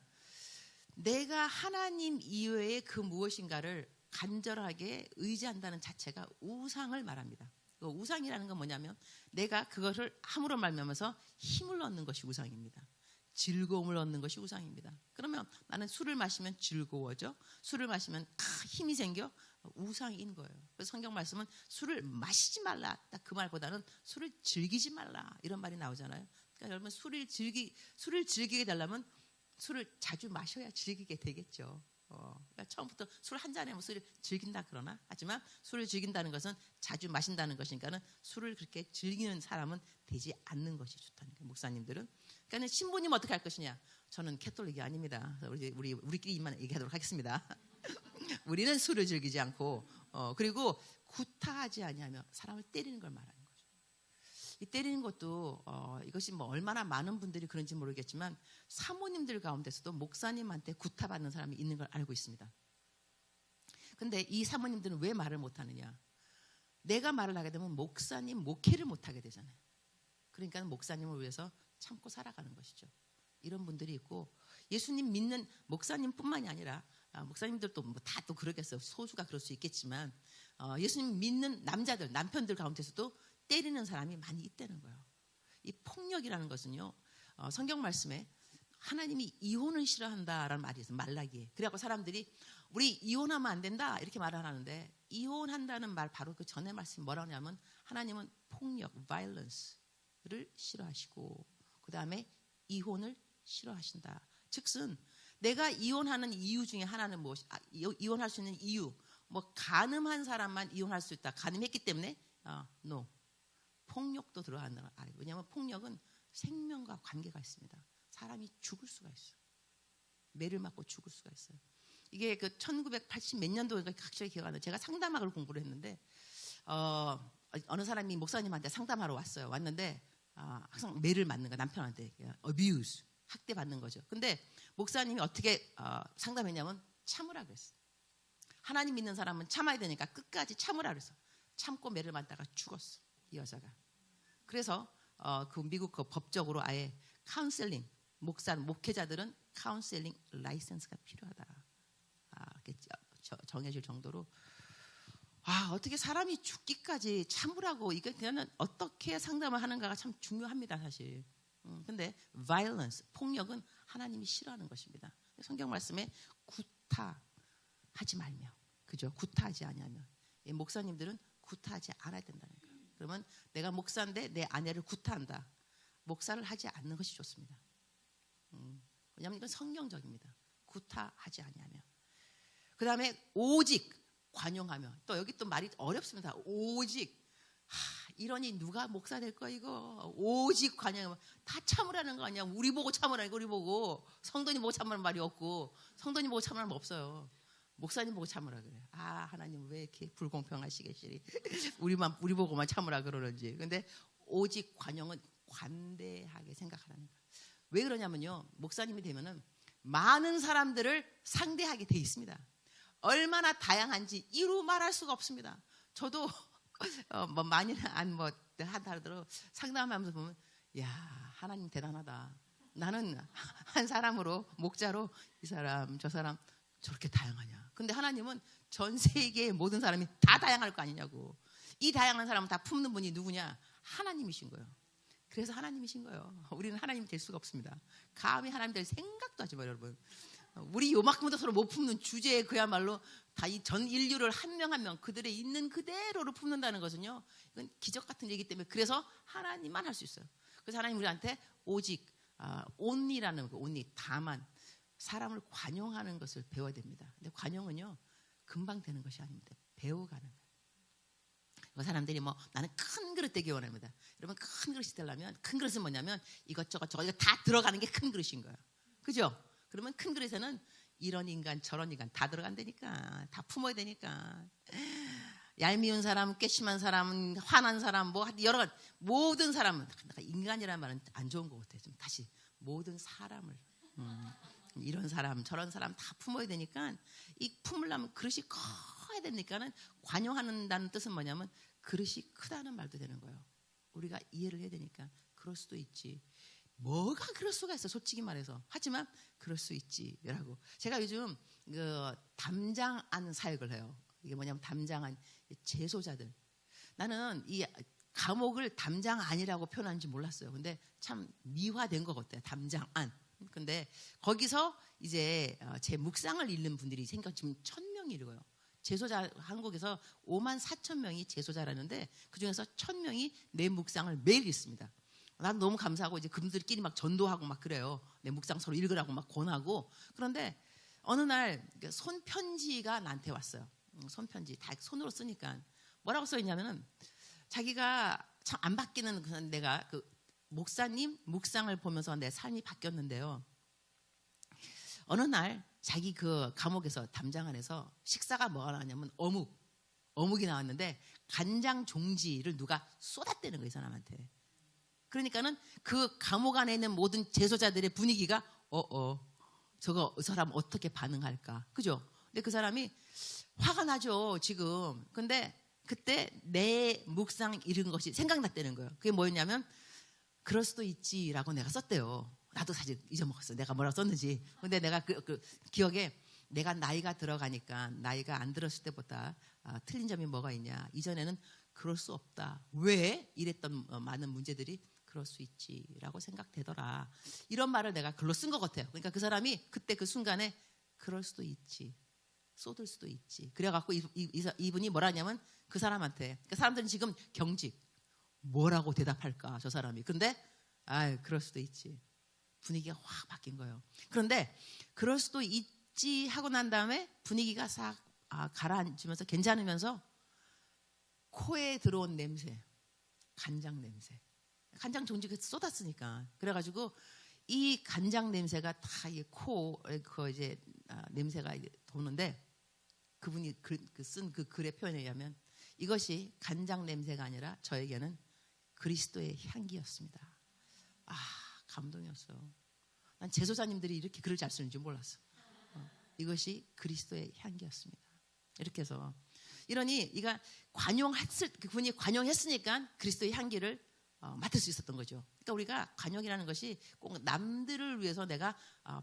S1: 내가 하나님 이외의 그 무엇인가를 간절하게 의지한다는 자체가 우상을 말합니다. 그 우상이라는 건 뭐냐면 내가 그것을 함으로 말미암아서 힘을 얻는 것이 우상입니다. 즐거움을 얻는 것이 우상입니다. 그러면 나는 술을 마시면 즐거워져, 술을 마시면 힘이 생겨, 우상인 거예요. 그래서 성경 말씀은 술을 마시지 말라, 딱 그 말보다는 술을 즐기지 말라 이런 말이 나오잖아요. 그러니까 여러분 술을 즐기게 되려면 술을 자주 마셔야 즐기게 되겠죠. 그러니까 처음부터 술 한 잔에 뭐 술을 즐긴다 그러나, 하지만 술을 즐긴다는 것은 자주 마신다는 것이니까는 술을 그렇게 즐기는 사람은 되지 않는 것이 좋다는 거예요. 목사님들은. 그러니까 신부님 어떻게 할 것이냐? 저는 캐톨릭이 아닙니다. 우리끼리만 얘기하도록 하겠습니다. 우리는 술을 즐기지 않고 그리고 구타하지 아니하며 사람을 때리는 걸 말하는 거죠. 이 때리는 것도 이것이 뭐 얼마나 많은 분들이 그런지 모르겠지만 사모님들 가운데서도 목사님한테 구타받는 사람이 있는 걸 알고 있습니다. 근데 이 사모님들은 왜 말을 못하느냐? 내가 말을 하게 되면 목사님 목회를 못하게 되잖아요. 그러니까 목사님을 위해서 참고 살아가는 것이죠. 이런 분들이 있고, 예수님 믿는 목사님뿐만이 아니라 목사님들도 뭐 다 또 그러겠어요. 소수가 그럴 수 있겠지만 예수님 믿는 남편들 가운데서도 때리는 사람이 많이 있다는 거예요. 이 폭력이라는 것은요, 성경 말씀에 하나님이 이혼을 싫어한다라는 말이 있어요. 말라기에. 그래갖고 사람들이 우리 이혼하면 안 된다 이렇게 말을 하는데, 이혼한다는 말 바로 그 전에 말씀이 뭐라고 하냐면 하나님은 폭력, violence를 싫어하시고 그 다음에 이혼을 싫어하신다. 즉슨 내가 이혼하는 이유 중에 하나는 무엇이? 이혼할 수 있는 이유, 뭐 간음한 사람만 이혼할 수 있다. 간음했기 때문에 no. 폭력도 들어간다. 왜냐하면 폭력은 생명과 관계가 있습니다. 사람이 죽을 수가 있어요. 매를 맞고 죽을 수가 있어요. 이게 그 1980 몇 년도인가 확실히 기억 안 나요. 제가 상담학을 공부를 했는데 어느 사람이 목사님한테 상담하러 왔어요. 왔는데 항상 매를 맞는 거야. 남편한테 abuse, 학대받는 거죠. 근데 목사님이 어떻게 상담했냐면 참으라 그랬어요. 하나님 믿는 사람은 참아야 되니까 끝까지 참으라 그랬어. 참고 매를 맞다가 죽었어, 이 여자가. 그래서 그 미국 그 법적으로 아예 카운셀링, 목회자들은 카운셀링 라이센스가 필요하다. 정해질 정도로. 어떻게 사람이 죽기까지 참으라고, 이게 그냥 어떻게 상담을 하는가가 참 중요합니다, 사실. 근데 violence, 폭력은 하나님이 싫어하는 것입니다. 성경 말씀에 구타하지 말며, 그죠? 구타하지 아니하며. 목사님들은 구타하지 않아야 된다는 거예요. 그러면 내가 목사인데 내 아내를 구타한다. 목사를 하지 않는 것이 좋습니다. 왜냐하면 이건 성경적입니다. 구타하지 아니하며. 그 다음에 오직 관용하며. 또 여기 또 말이 어렵습니다. 오직. 이러니 누가 목사 될 거야 이거. 오직 관용하며. 다 참으라는 거 아니야. 우리 보고 참으라니까. 우리 보고. 성도님 보고 참으라는 말이 없고, 성도님 보고 참으라는 말 없어요. 목사님 보고 참으라 그래. 하나님 왜 이렇게 불공평하시겠지. 우리 보고만 참으라 그러는지. 근데 오직 관용은 관대하게 생각하라는 거예요. 왜 그러냐면요, 목사님이 되면은 많은 사람들을 상대하게 돼 있습니다. 얼마나 다양한지 이루 말할 수가 없습니다. 저도 뭐 많이는 하더라도 상담하면서 보면, 야, 하나님 대단하다. 나는 한 사람으로, 목자로 이 사람 저 사람 저렇게 다양하냐. 근데 하나님은 전 세계의 모든 사람이 다 다양할 거 아니냐고. 이 다양한 사람을 다 품는 분이 누구냐? 하나님이신 거예요. 그래서 하나님이신 거예요. 우리는 하나님 될 수가 없습니다. 감히 하나님 될 생각도 하지 마요, 여러분. 우리 요만큼도 서로 못 품는 주제에 그야말로 다 이 전 인류를 한 명 한 명 그들의 있는 그대로를 품는다는 것은요, 이건 기적 같은 얘기 때문에, 그래서 하나님만 할 수 있어요. 그래서 하나님 우리한테 오직 온리라는 거, 온리 다만 사람을 관용하는 것을 배워야 됩니다. 근데 관용은요 금방 되는 것이 아닙니다. 배워가는 거예요. 사람들이 뭐 나는 큰 그릇 되기 원합니다. 여러분 큰 그릇이 되려면 큰 그릇은 뭐냐면 이것저것 저거 이거 다 들어가는 게 큰 그릇인 거예요. 그죠? 그러면 큰 그릇에는 이런 인간 저런 인간 다 들어간다니까. 다 품어야 되니까. 얄미운 사람, 괘씸한 사람, 화난 사람, 뭐 여러 가지 모든 사람은 인간이라는 말은 안 좋은 것 같아요. 좀 다시 모든 사람을 이런 사람 저런 사람 다 품어야 되니까 이 품으려면 그릇이 커야 되니까는 관용한다는 뜻은 뭐냐면 그릇이 크다는 말도 되는 거예요. 우리가 이해를 해야 되니까 그럴 수도 있지. 뭐가 그럴 수가 있어 솔직히 말해서. 하지만 그럴 수 있지라고. 제가 요즘 담장안 사역을 해요. 이게 뭐냐면 담장안 재소자들. 나는 이 감옥을 담장안이라고 표현하는지 몰랐어요. 근데 참 미화된 것 같아요. 담장안. 근데 거기서 이제 제 묵상을 읽는 분들이 지금 1,000명이 읽어요. 재소자 한국에서 54,000명이 재소자라는데 그중에서 1,000명이 내 묵상을 매일 읽습니다. 난 너무 감사하고 이제 그분들끼리 막 전도하고 막 그래요. 내 묵상 서로 읽으라고 막 권하고. 그런데 어느 날 손편지가 나한테 왔어요. 손편지 다 손으로 쓰니까 뭐라고 써 있냐면은 자기가 참 안 바뀌는 내가 그 목사님 묵상을 보면서 내 삶이 바뀌었는데요. 어느 날 자기 그 감옥에서 담장 안에서 식사가 뭐가 나왔냐면 어묵이 나왔는데 간장 종지를 누가 쏟았대는 거예요, 이 사람한테. 그러니까는 그 감옥 안에 있는 모든 재소자들의 분위기가 저거 이 사람 어떻게 반응할까, 그죠? 근데 그 사람이 화가 나죠 지금. 근데 그때 내 묵상 읽은 것이 생각났다는 거예요. 그게 뭐였냐면 그럴 수도 있지라고 내가 썼대요. 나도 사실 잊어먹었어. 내가 뭐라고 썼는지. 근데 내가 그 기억에 내가 나이가 들어가니까 나이가 안 들었을 때보다 틀린 점이 뭐가 있냐. 이전에는 그럴 수 없다. 왜? 이랬던 많은 문제들이 그럴 수 있지라고 생각되더라. 이런 말을 내가 글로 쓴 것 같아요. 그러니까 그 사람이 그때 그 순간에 그럴 수도 있지. 쏟을 수도 있지. 그래갖고 이분이 뭐라 하냐면 그 사람한테. 그러니까 사람들은 지금 경직. 뭐라고 대답할까 저 사람이. 근데 그럴 수도 있지. 분위기가 확 바뀐 거예요. 그런데 그럴 수도 있지 하고 난 다음에 분위기가 싹 가라앉으면서 괜찮으면서 코에 들어온 냄새, 간장 냄새. 간장 종지가 쏟았으니까. 그래가지고 이 간장 냄새가 다 코에 이제 냄새가 도는데 그분이 쓴 그 글의 표현에 의하면 이것이 간장 냄새가 아니라 저에게는 그리스도의 향기였습니다. 감동이었어. 난 제소자님들이 이렇게 글을 잘 쓰는 줄 몰랐어. 이것이 그리스도의 향기였습니다. 이렇게 해서 이러니 이가 그분이 관용했으니까 그리스도의 향기를 맡을 수 있었던 거죠. 그러니까 우리가 관용이라는 것이 꼭 남들을 위해서 내가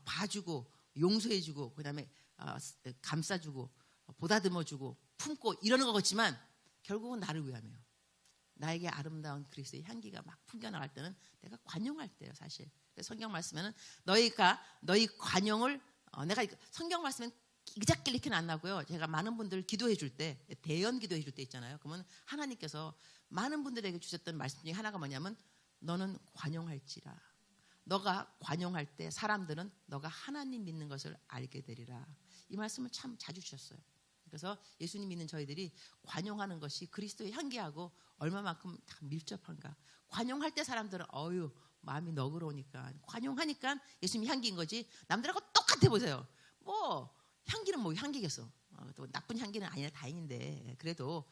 S1: 봐주고 용서해주고 그다음에 감싸주고 보다듬어주고 품고 이러는 것 같지만 결국은 나를 위함이에요. 나에게 아름다운 그리스도의 향기가 막 풍겨나갈 때는 내가 관용할 때예요, 사실. 성경 말씀에는 너희 관용을 내가 성경 말씀엔 기작길 이렇게는 안 나고요. 제가 많은 분들 기도해 줄 때 대연 기도해 줄 때 있잖아요. 그러면 하나님께서 많은 분들에게 주셨던 말씀 중에 하나가 뭐냐면 너는 관용할지라. 너가 관용할 때 사람들은 너가 하나님 믿는 것을 알게 되리라. 이 말씀을 참 자주 주셨어요. 그래서 예수님 믿는 저희들이 관용하는 것이 그리스도의 향기하고 얼마만큼 다 밀접한가. 관용할 때 사람들은 마음이 너그러우니까 관용하니까 예수님이 향기인 거지. 남들하고 똑같아 보세요. 뭐 향기는 뭐 향기겠어. 또 나쁜 향기는 아니라 다행인데 그래도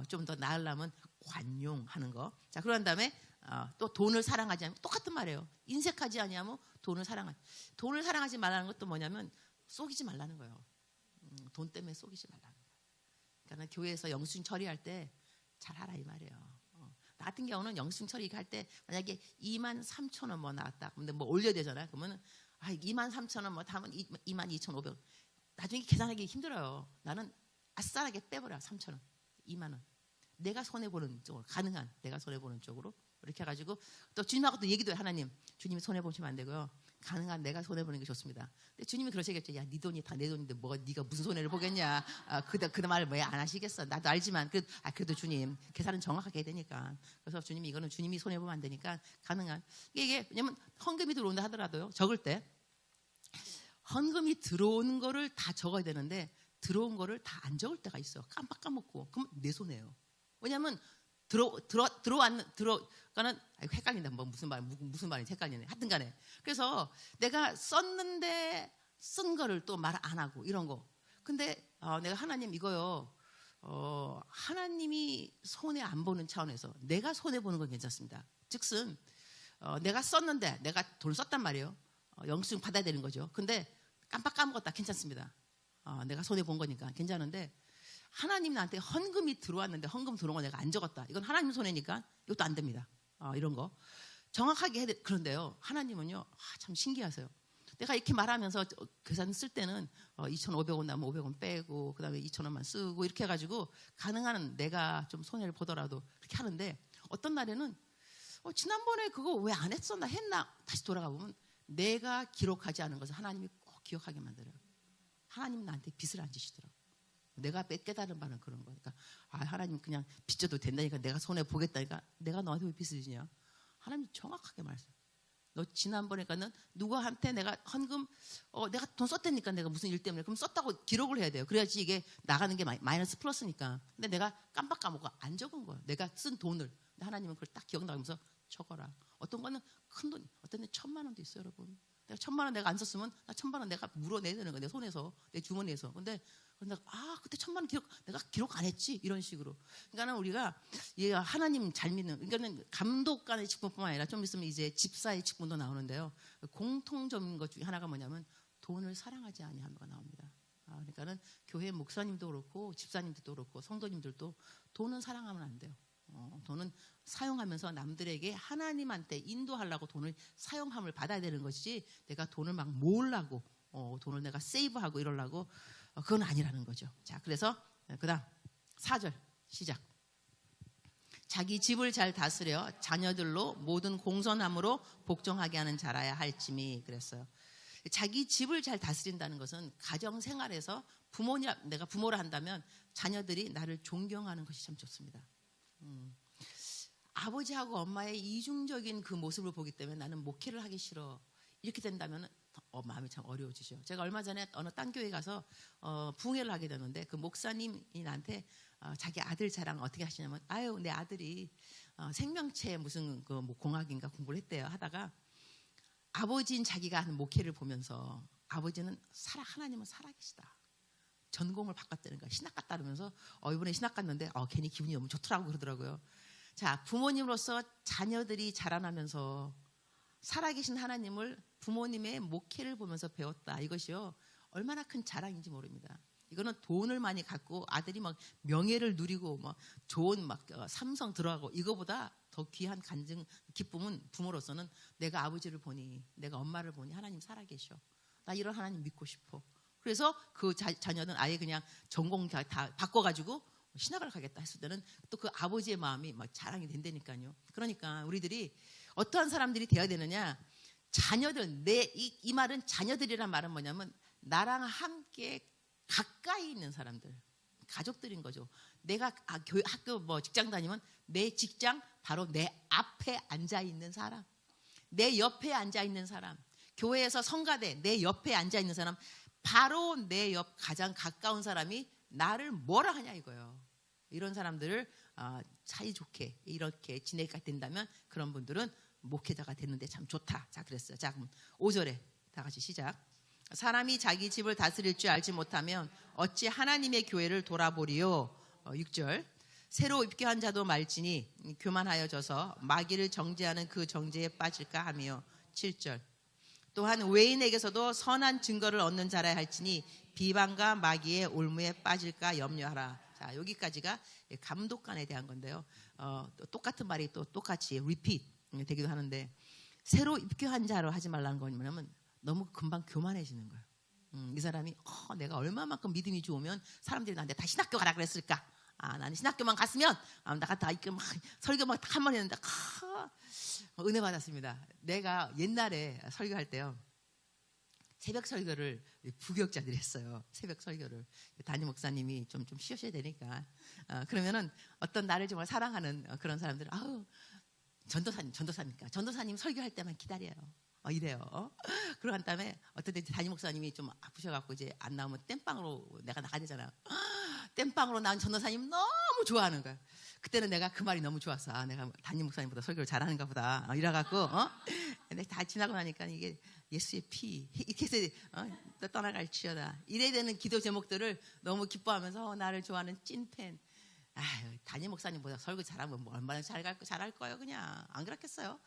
S1: 좀 더 나으려면 관용하는 거. 자, 그런 다음에 또 돈을 사랑하지 않으면 똑같은 말이에요. 인색하지 아니하면 돈을 사랑하지 말라는 것도 뭐냐면 속이지 말라는 거예요. 돈 때문에 속이지 말라는 거예요. 그러니까 교회에서 영수증 처리할 때 잘하라 이 말이에요. 나 같은 경우는 영수증 처리할 때 만약에 23,000원 뭐 나왔다. 근데 뭐 올려야 되잖아요. 그러면은 23,000원 뭐 다음은 22,500원. 나중에 계산하기 힘들어요. 나는 아싸하게 빼버려. 3,000원, 2만원. 내가 손해보는 쪽으로 가능한 내가 손해보는 쪽으로 이렇게 해가지고 또 주님하고 또 얘기도 해요. 하나님 주님이 손해보시면 안 되고요. 가능한 내가 손해 보는 게 좋습니다. 근데 주님이 그러시겠죠. 야, 네 돈이 다 내 돈인데 뭐가 네가 무슨 손해를 보겠냐. 그 말 왜 안 하시겠어. 나도 알지만 그래도 주님 계산은 정확하게 해야 되니까. 그래서 주님이 이거는 주님이 손해 보면 안 되니까 가능한 이게 왜냐면 헌금이 들어온다 하더라도요. 적을 때 헌금이 들어오는 거를 다 적어야 되는데 들어온 거를 다 안 적을 때가 있어. 깜빡 까먹고. 그럼 내 손해예요. 왜냐면 들어가는 헷갈린다. 뭐 무슨 말인지 헷갈리네. 하여튼 간에. 그래서 내가 썼는데 쓴 거를 또 말 안 하고 이런 거. 근데 내가 하나님 이거요. 하나님이 손해 안 보는 차원에서 내가 손해 보는 건 괜찮습니다. 즉슨 내가 썼는데 내가 돈을 썼단 말이에요. 영수증 받아야 되는 거죠. 근데 깜빡 까먹었다. 괜찮습니다. 내가 손해 본 거니까 괜찮은데 하나님 나한테 헌금이 들어왔는데 헌금 들어온 거 내가 안 적었다. 이건 하나님 손해니까 이것도 안 됩니다. 이런 거 정확하게 해야 돼. 그런데요 하나님은요 참 신기하세요. 내가 이렇게 말하면서 계산 쓸 때는 2,500원 나면 500원 빼고 그 다음에 2,000원만 쓰고 이렇게 해가지고 가능한 한 내가 좀 손해를 보더라도 그렇게 하는데 어떤 날에는 지난번에 그거 왜 안 했어? 나 했나? 다시 돌아가 보면 내가 기록하지 않은 것을 하나님이 꼭 기억하게 만들어요. 하나님 나한테 빚을 안 지시더라고요. 내가 깨달은 바는 그런 거니까 하나님 그냥 빚져도 된다니까 내가 손해 보겠다니까 내가 너한테 왜 빚을 지냐? 하나님 정확하게 말했어요. 너 지난번에는 누구한테 내가 헌금 내가 돈 썼다니까 내가 무슨 일 때문에 그럼 썼다고 기록을 해야 돼요. 그래야지 이게 나가는 게 마이너스 플러스니까. 근데 내가 깜빡 까먹고 안 적은 거예요. 내가 쓴 돈을. 근데 하나님은 그걸 딱 기억나면서 적어라. 어떤 거는 큰 돈, 어떤 데는 1,000만 원도 있어요, 여러분. 내가 1,000만 원 내가 안 썼으면 나 1,000만 원 내가 물어내야 되는 거야. 내 손에서, 내 주머니에서. 근데 그때 1,000만 원 내가 기록 안 했지 이런 식으로. 그러니까는 우리가 하나님 잘 믿는. 그러니까는 감독관의 직분뿐만 아니라 좀 있으면 이제 집사의 직분도 나오는데요. 공통적인 것 중에 하나가 뭐냐면 돈을 사랑하지 아니하는가 나옵니다. 그러니까는 교회 목사님도 그렇고 집사님들도 그렇고 성도님들도 돈은 사랑하면 안 돼요. 돈은 사용하면서 남들에게 하나님한테 인도하려고 돈을 사용함을 받아야 되는 것이지 내가 돈을 막 모으려고 돈을 내가 세이브하고 이러려고 그건 아니라는 거죠. 자, 그래서 그 다음 4절 시작. 자기 집을 잘 다스려 자녀들로 모든 공선함으로 복종하게 하는 자라야 할지미 그랬어요. 자기 집을 잘 다스린다는 것은 가정생활에서 내가 부모를 한다면 자녀들이 나를 존경하는 것이 참 좋습니다. 아버지하고 엄마의 이중적인 그 모습을 보기 때문에 나는 목회를 하기 싫어. 이렇게 된다면 마음이 참 어려워지죠. 제가 얼마 전에 어느 딴 교회 가서 부흥회를 하게 되는데 그 목사님이 나한테 자기 아들 자랑 어떻게 하시냐면 내 아들이 생명체 무슨 뭐 공학인가 공부를 했대요. 하다가 아버지인 자기가 하는 목회를 보면서 아버지는 하나님은 살아계시다. 전공을 바꿨다는 거야. 신학 갔다 그러면서 이번에 신학 갔는데 괜히 기분이 너무 좋더라고 그러더라고요. 자, 부모님으로서 자녀들이 자라나면서 살아계신 하나님을 부모님의 목회를 보면서 배웠다. 이것이요 얼마나 큰 자랑인지 모릅니다. 이거는 돈을 많이 갖고 아들이 막 명예를 누리고 막 좋은 막 삼성 들어가고 이거보다 더 귀한 기쁨은 부모로서는 내가 아버지를 보니 내가 엄마를 보니 하나님 살아계셔. 나 이런 하나님 믿고 싶어. 그래서 그 자녀는 아예 그냥 전공 다 바꿔가지고 신학을 가겠다 했을 때는 또 그 아버지의 마음이 막 자랑이 된다니까요. 그러니까 우리들이 어떠한 사람들이 되어야 되느냐? 자녀들, 이 말은 자녀들이란 말은 뭐냐면 나랑 함께 가까이 있는 사람들, 가족들인 거죠. 내가 학교 직장 다니면 내 직장 바로 내 앞에 앉아 있는 사람, 내 옆에 앉아 있는 사람, 교회에서 성가대 내 옆에 앉아 있는 사람, 바로 내 옆 가장 가까운 사람이 나를 뭐라 하냐 이거예요. 이런 사람들을 사이좋게 이렇게 지내게 된다면 그런 분들은 목회자가 되는데 참 좋다. 자, 그랬어요. 자, 그럼 5절에 다 같이 시작. 사람이 자기 집을 다스릴 줄 알지 못하면 어찌 하나님의 교회를 돌아보리요. 6절. 새로 입교한 자도 말지니 교만하여져서 마귀를 정죄하는 그 정죄에 빠질까 하며 7절. 또한 외인에게서도 선한 증거를 얻는 자라야 할지니 비방과 마귀의 올무에 빠질까 염려하라. 자, 여기까지가 감독관에 대한 건데요. 또 똑같은 말이 또 똑같이 리피트 되기도 하는데 새로 입교한 자로 하지 말라는 건 뭐냐면 너무 금방 교만해지는 거예요. 이 사람이 내가 얼마만큼 믿음이 좋으면 사람들이 나한테 다 신학교 가라 그랬을까? 나는 신학교만 갔으면 나가 다 이렇게 막 설교 막 한 번 했는데 은혜 받았습니다. 내가 옛날에 설교할 때요. 새벽 설교를 부교육자들이 했어요. 새벽 설교를. 담임 목사님이 좀 쉬셔야 되니까. 그러면은 어떤 나를 정말 사랑하는 그런 사람들은 아우 전도사니까 전도사님 설교할 때만 기다려요. 이래요. 그러고 난 다음에 어떤 때 담임 목사님이 좀 아프셔갖고 이제 안 나오면 땜빵으로 내가 나가야 되잖아. 땜빵으로 나온 전도사님 너무 좋아하는 거야. 그때는 내가 그 말이 너무 좋았어. 내가 담임 목사님보다 설교를 잘하는가 보다. 이래갖고 근데 다 지나고 나니까 이게 예수의 피 이렇게 해서 떠나갈지어다. 이래야 되는 기도 제목들을 너무 기뻐하면서 나를 좋아하는 찐팬. 담임 목사님보다 설교 잘하면 뭐 얼마나 잘할 거예요. 그냥 안 그렇겠어요.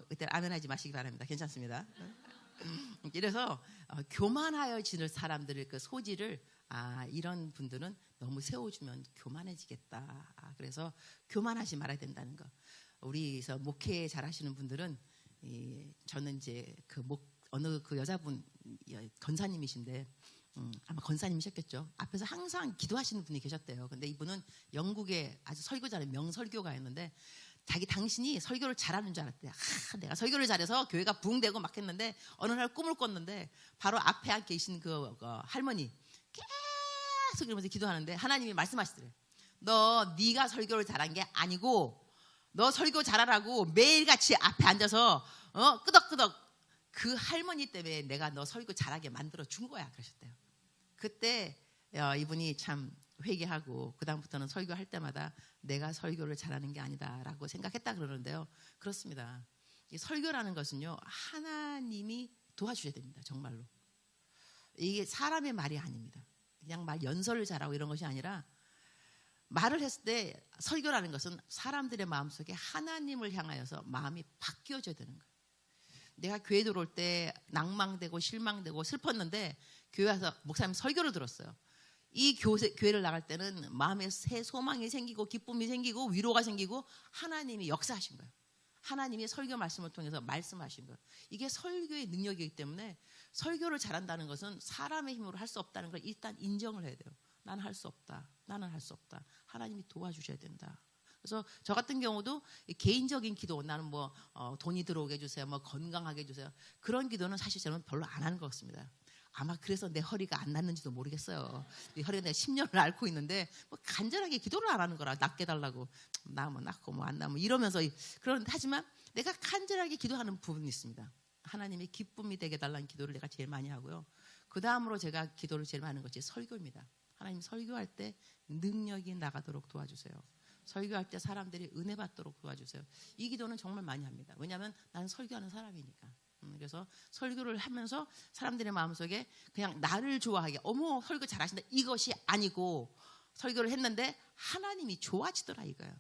S1: 그때 아멘하지 마시기 바랍니다. 괜찮습니다. 이래서 교만하여 지낼 사람들의 그 소질을 이런 분들은 너무 세워주면 교만해지겠다. 그래서 교만하지 말아야 된다는 거. 우리에서 목회 잘하시는 분들은 저는 이제 어느 그 여자분 권사님이신데 아마 권사님이셨겠죠. 앞에서 항상 기도하시는 분이 계셨대요. 근데 이분은 영국의 아주 설교자는 명설교가였는데 당신이 설교를 잘하는 줄 알았대요. 내가 설교를 잘해서 교회가 부흥되고 막 했는데 어느 날 꿈을 꿨는데 바로 앞에 계신 그 할머니 계속 이러면서 기도하는데 하나님이 말씀하시더래요. 네가 설교를 잘한 게 아니고 너 설교 잘하라고 매일같이 앞에 앉아서 끄덕끄덕 그 할머니 때문에 내가 너 설교 잘하게 만들어 준 거야 그러셨대요. 그때 이분이 참 회개하고 그 다음부터는 설교할 때마다 내가 설교를 잘하는 게 아니다라고 생각했다 그러는데요. 그렇습니다. 이 설교라는 것은요 하나님이 도와주셔야 됩니다. 정말로 이게 사람의 말이 아닙니다. 그냥 연설을 잘하고 이런 것이 아니라 말을 했을 때 설교라는 것은 사람들의 마음속에 하나님을 향하여서 마음이 바뀌어져야 되는 거예요. 내가 교회 들어올 때 낭망되고 실망되고 슬펐는데 교회 와서 목사님 설교를 들었어요. 이 교회를 나갈 때는 마음에 새 소망이 생기고 기쁨이 생기고 위로가 생기고 하나님이 역사하신 거예요. 하나님이 설교 말씀을 통해서 말씀하신 거예요. 이게 설교의 능력이기 때문에 설교를 잘한다는 것은 사람의 힘으로 할 수 없다는 걸 일단 인정을 해야 돼요. 나는 할 수 없다. 나는 할 수 없다. 하나님이 도와주셔야 된다. 그래서 저 같은 경우도 개인적인 기도, 나는 돈이 들어오게 해주세요, 건강하게 해주세요. 그런 기도는 사실 저는 별로 안 하는 것 같습니다. 아마 그래서 내 허리가 안 낫는지도 모르겠어요. 이 허리가 내가 10년을 앓고 있는데 간절하게 기도를 안 하는 거라. 낫게 달라고. 나면 낫고 안 나면 이러면서 하지만 내가 간절하게 기도하는 부분이 있습니다. 하나님의 기쁨이 되게 달라는 기도를 내가 제일 많이 하고요. 그 다음으로 제가 기도를 제일 많이 하는 것이 설교입니다. 하나님 설교할 때 능력이 나가도록 도와주세요. 설교할 때 사람들이 은혜 받도록 도와주세요. 이 기도는 정말 많이 합니다. 왜냐하면 나는 설교하는 사람이니까. 그래서 설교를 하면서 사람들의 마음속에 그냥 나를 좋아하게 어머 설교 잘하신다 이것이 아니고 설교를 했는데 하나님이 좋아지더라 이거예요.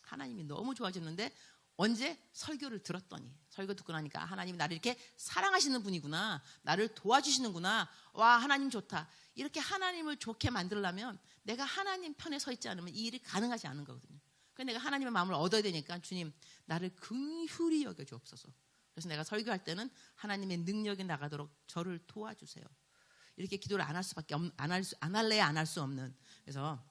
S1: 하나님이 너무 좋아졌는데 언제? 설교를 들었더니 설교 듣고 나니까 하나님이 나를 이렇게 사랑하시는 분이구나, 나를 도와주시는구나, 와 하나님 좋다. 이렇게 하나님을 좋게 만들려면 내가 하나님 편에 서 있지 않으면 이 일이 가능하지 않은 거거든요. 그래서 내가 하나님의 마음을 얻어야 되니까 주님 나를 긍휼히 여겨 주옵소서. 그래서 내가 설교할 때는 하나님의 능력이 나가도록 저를 도와주세요. 이렇게 기도를 안 할 수밖에 안 할래야 안 할 수 없는. 그래서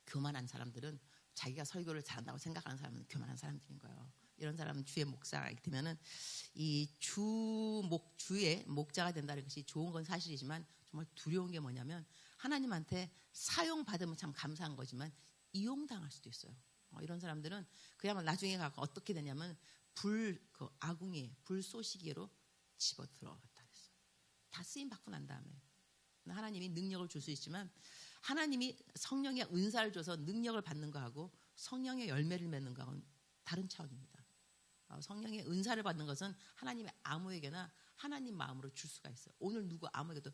S1: 교만한 사람들은 자기가 설교를 잘한다고 생각하는 사람은 교만한 사람들인 거예요. 이런 사람은 주의 목사가 되면은 이 주의 목자가 된다는 것이 좋은 건 사실이지만 정말 두려운 게 뭐냐면 하나님한테 사용받으면 참 감사한 거지만 이용당할 수도 있어요. 이런 사람들은 그야말로 나중에 가서 어떻게 되냐면 아궁이 불쏘시개로 집어 들어갔다 그랬어요. 다 쓰임 받고 난 다음에 하나님이 능력을 줄 수 있지만 하나님이 성령의 은사를 줘서 능력을 받는 거하고 성령의 열매를 맺는 거하고는 다른 차원입니다. 성령의 은사를 받는 것은 하나님의 아무에게나 하나님 마음으로 줄 수가 있어요. 오늘 누구 아무에게도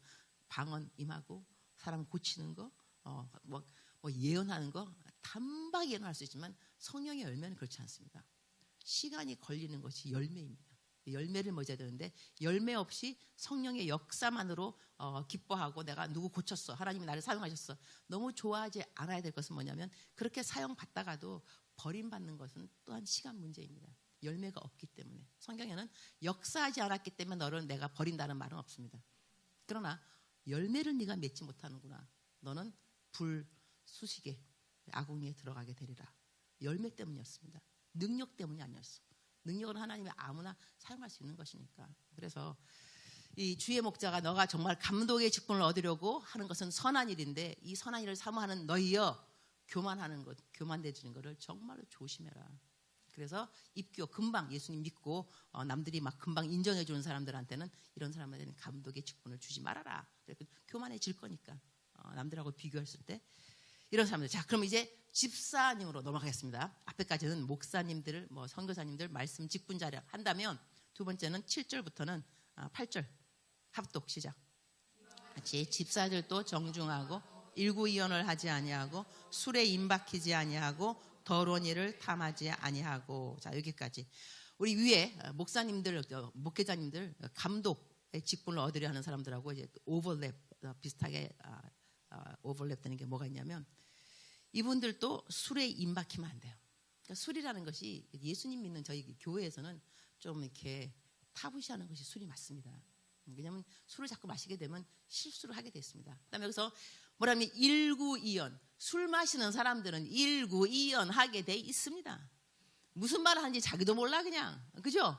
S1: 방언 임하고 사람 고치는 거, 예언하는 거 단박에 예언할 수 있지만 성령의 열매는 그렇지 않습니다. 시간이 걸리는 것이 열매입니다. 열매를 맺어야 되는데 열매 없이 성령의 역사만으로 기뻐하고 내가 누구 고쳤어, 하나님이 나를 사용하셨어, 너무 좋아하지 않아야 될 것은 뭐냐면 그렇게 사용받다가도 버림받는 것은 또한 시간 문제입니다. 열매가 없기 때문에. 성경에는 역사하지 않았기 때문에 너를 내가 버린다는 말은 없습니다. 그러나 열매를 네가 맺지 못하는구나, 너는 불수식에 아궁이에 들어가게 되리라. 열매 때문이었습니다. 능력 때문이 아니었어. 능력은 하나님이 아무나 사용할 수 있는 것이니까. 그래서 이 주의 목자가 너가 정말 감독의 직분을 얻으려고 하는 것은 선한 일인데 이 선한 일을 사모하는 너희여 교만하는 것, 교만되지는 것을 정말로 조심해라. 그래서 입교 금방 예수님 믿고 남들이 막 금방 인정해 주는 사람들한테는 이런 사람한테는 감독의 직분을 주지 말아라. 교만해질 거니까 남들하고 비교했을 때 이런 사람들. 자, 그럼 이제 집사님으로 넘어가겠습니다. 앞에까지는 목사님들, 선교사님들 말씀 직분자력 한다면 두 번째는 7절부터는 8절 합독 시작. 같이 집사들도 정중하고 일구이연을 하지 아니하고 술에 임박히지 아니하고 더러운 일을 탐하지 아니하고. 자, 여기까지. 우리 위에 목사님들, 목회자님들 감독의 직분을 얻으려 하는 사람들하고 이제 오버랩 비슷하게 오버랩 되는 게 뭐가 있냐면 이분들도 술에 임박히면 안 돼요. 그러니까 술이라는 것이 예수님 믿는 저희 교회에서는 좀 이렇게 타부시하는 것이 술이 맞습니다. 왜냐하면 술을 자꾸 마시게 되면 실수를 하게 돼 있습니다. 그다음에 여기서 뭐라면 일구이연, 술 마시는 사람들은 일구이연 하게 돼 있습니다. 무슨 말을 하는지 자기도 몰라 그냥. 그죠?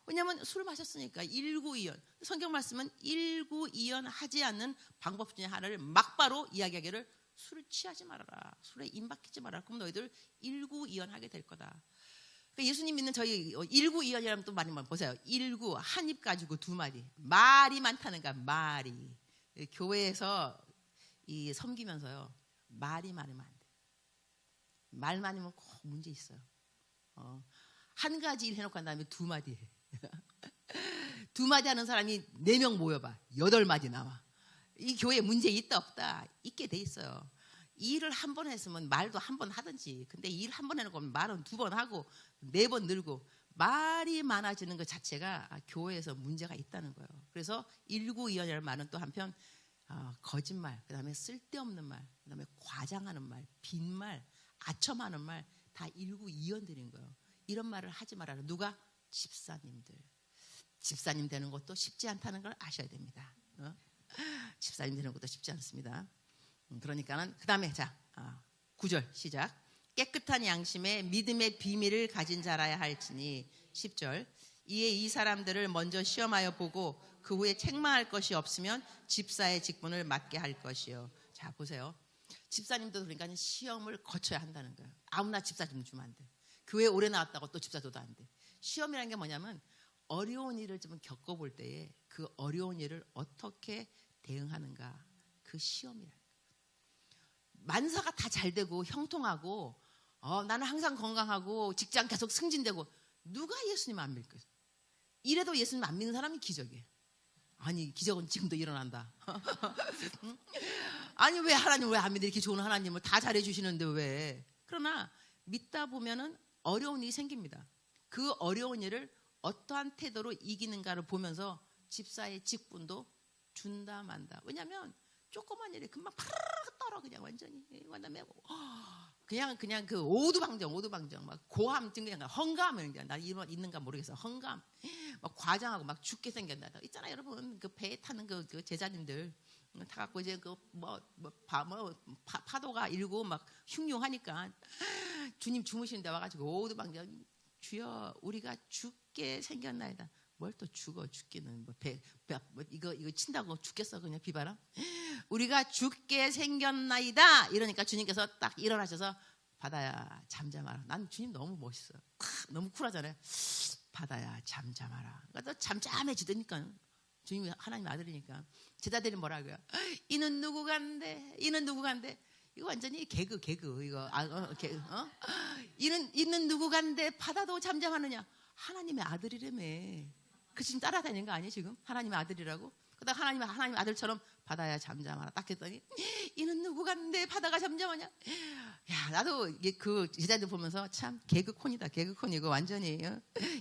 S1: 왜냐하면 술을 마셨으니까 일구이연. 성경 말씀은 일구이연 하지 않는 방법 중에 하나를 막바로 이야기하기를 술을 취하지 말아라. 술에 임박히지 말아라. 그럼 너희들 일구이연 하게 될 거다. 그러니까 예수님 믿는 저희 일구이연이라면 또 많이 보세요. 일구 한 입 가지고 두 마디. 말이 많다는 거야. 말이. 교회에서 이 섬기면서요. 말이 많으면 안 돼. 말 많으면 꼭 문제 있어요. 한 가지 일 해놓고 한 다음에 두 마디 해. 두 마디 하는 사람이 4명 모여봐. 8마디 나와. 이 교회에 문제 있다 없다 있게 돼 있어요. 이 일을 한 번 했으면 말도 한 번 하든지. 근데 이 일 한 번 해놓고 말은 2번 하고 4번 늘고 말이 많아지는 것 자체가 교회에서 문제가 있다는 거예요. 그래서 일구이연이라는 말은 또 한편 거짓말, 그다음에 쓸데없는 말, 그다음에 과장하는 말, 빈말, 아첨하는 말 다 일구이연들인 거예요. 이런 말을 하지 말아라. 누가? 집사님들. 집사님 되는 것도 쉽지 않다는 걸 아셔야 됩니다. 집사님 되는 것도 쉽지 않습니다. 그러니까는 그다음에 자 9절 시작. 깨끗한 양심에 믿음의 비밀을 가진 자라야 할지니 10절. 이에 이 사람들을 먼저 시험하여 보고 그 후에 책망할 것이 없으면 집사의 직분을 맡게 할 것이요. 자 보세요. 집사님도 그러니까 시험을 거쳐야 한다는 거예요. 아무나 집사 좀 주면 안 돼. 교회 오래 나왔다고 또 집사 줘도 안 돼. 시험이라는 게 뭐냐면 어려운 일을 좀 겪어볼 때에 그 어려운 일을 어떻게 대응하는가, 그 시험이라. 만사가 다 잘 되고 형통하고 나는 항상 건강하고 직장 계속 승진되고 누가 예수님 안 믿겠어? 이래도 예수님 안 믿는 사람이 기적이에요. 아니 기적은 지금도 일어난다. 아니 왜 하나님 왜 안 믿어? 이렇게 좋은 하나님을 다 잘해주시는데 왜? 그러나 믿다 보면은 어려운 일이 생깁니다. 그 어려운 일을 어떠한 태도로 이기는가를 보면서 집사의 직분도 준다 만다. 왜냐하면 조그만 일에 금방 파르르 떨어 그냥 완전히. 그다음에 그냥 그 오두방정 막 고함 그냥 헝감 나 이런 있는가 모르겠어. 헝감 막 과장하고 막 죽게 생겼다. 있잖아 여러분 그 배에 타는 그 제자님들 타갖고 이제 파도가 일고 막 흉흉하니까 주님 주무시는데 와가지고 오두방정 주여 우리가 죽게 생겼나이다. 뭘 또 죽기는 이거 친다고 죽겠어 그냥 비바람. 우리가 죽게 생겼나이다. 이러니까 주님께서 딱 일어나셔서 바다야 잠잠하라. 난 주님 너무 멋있어요. 너무 쿨하잖아요. 바다야 잠잠하라. 그러니까 또 잠잠해지더니까 주님이 하나님 아들이니까 제자들이 뭐라고요? 이는 누구간데? 이거 완전히 개그 이거 이는 누구간데 바다도 잠잠하느냐? 하나님의 아들이라며. 그 지금 따라다니는 거 아니에요 지금? 하나님의 아들이라고? 그러다가 하나님 아들처럼 바다야 잠잠하라 딱 했더니 이는 누구간데 바다가 잠잠하냐? 야 나도 그 제자들 보면서 참 개그콘이다. 개그콘이고 완전히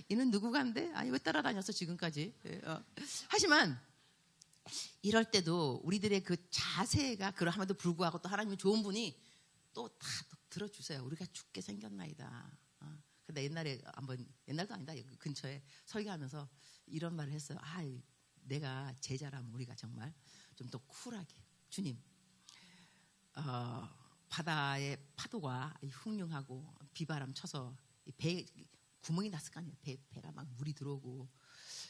S1: 이는 누구간데? 아니 왜 따라다녔어 지금까지? 하지만 이럴 때도 우리들의 그 자세가 그러함에도 불구하고 또 하나님이 좋은 분이 또 다 들어주세요. 우리가 죽게 생겼나이다. 근데 옛날에 한번 옛날도 아니다 근처에 설교하면서 이런 말을 했어요. 내가 제자라면 우리가 정말 좀 더 쿨하게 주님 바다의 파도가 흉흉하고 비바람 쳐서 배 구멍이 났을 거 아니에요. 배가 막 물이 들어오고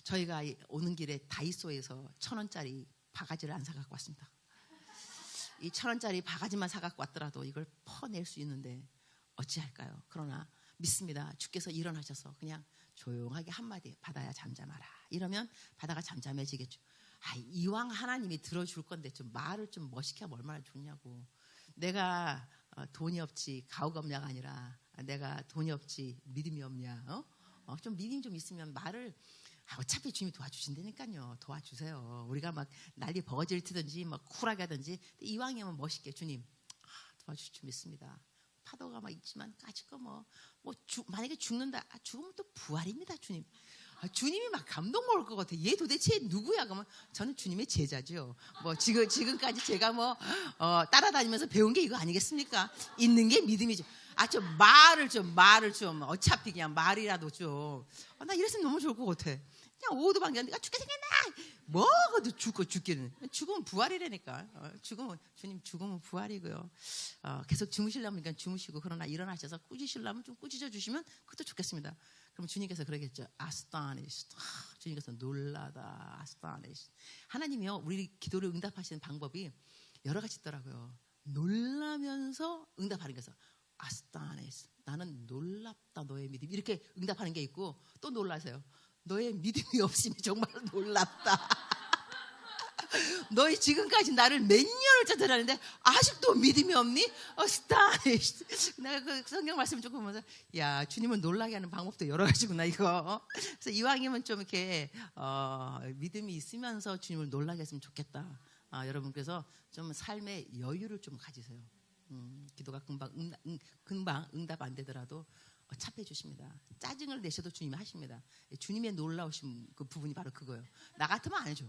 S1: 저희가 오는 길에 다이소에서 1,000원짜리 바가지를 안 사갖고 왔습니다. 이 1,000원짜리 바가지만 사갖고 왔더라도 이걸 퍼낼 수 있는데 어찌할까요? 그러나 믿습니다. 주께서 일어나셔서 그냥 조용하게 한마디 받아야 잠잠하라 이러면 바다가 잠잠해지겠죠. 이왕 하나님이 들어줄 건데 좀 말을 좀 멋있게 하면 얼마나 좋냐고. 내가 돈이 없지 가오가 없냐가 아니라 내가 돈이 없지 믿음이 없냐. 좀 믿음이 좀 있으면 말을 어차피 주님이 도와주신다니까요. 도와주세요. 우리가 막 난리 버거지를 트든지 막 쿨하게 하든지 이왕이면 멋있게 주님 도와주실 줄 믿습니다. 파도가 막 있지만 까짓 거 만약에 죽는다. 죽으면 또 부활입니다. 주님. 주님이 막 감동 먹을 것 같아. 얘 도대체 누구야? 그러면 저는 주님의 제자죠. 지금까지 제가 따라다니면서 배운 게 이거 아니겠습니까? 있는 게 믿음이죠. 말을 좀 어차피 그냥 말이라도 좀. 나 이랬으면 너무 좋을 것 같아. 그냥 오도 방전 내가 죽게 생겼나? 뭐도 죽기는. 죽으면 부활이라니까. 주님 죽으면 부활이고요. 계속 주무시려면 그러니까 주무시고 그러나 일어나셔서 꾸짖으려면 좀 꾸짖어 주시면 그것도 좋겠습니다. 그럼 주님께서 그러겠죠. astonished. 주님께서 놀라다. astonished. 하나님이요 우리 기도를 응답하시는 방법이 여러 가지 있더라고요. 놀라면서 응답하는 것에서 astonished. 나는 놀랍다 너의 믿음. 이렇게 응답하는 게 있고 또 놀라세요. 너의 믿음이 없으면 정말 놀랍다. 너희 지금까지 나를 몇 년을 쫓아다니는데 아직도 믿음이 없니? astonished. 내가 그 성경 말씀 조금 보면서 야 주님은 놀라게 하는 방법도 여러 가지구나 이거. 그래서 이왕이면 좀 이렇게 믿음이 있으면서 주님을 놀라게 했으면 좋겠다. 여러분 그래서 좀 삶의 여유를 좀 가지세요. 기도가 금방 응답 안 되더라도 참해 주십니다. 짜증을 내셔도 주님이 하십니다. 주님의 놀라우신 그 부분이 바로 그거예요. 나 같으면 안 해줘.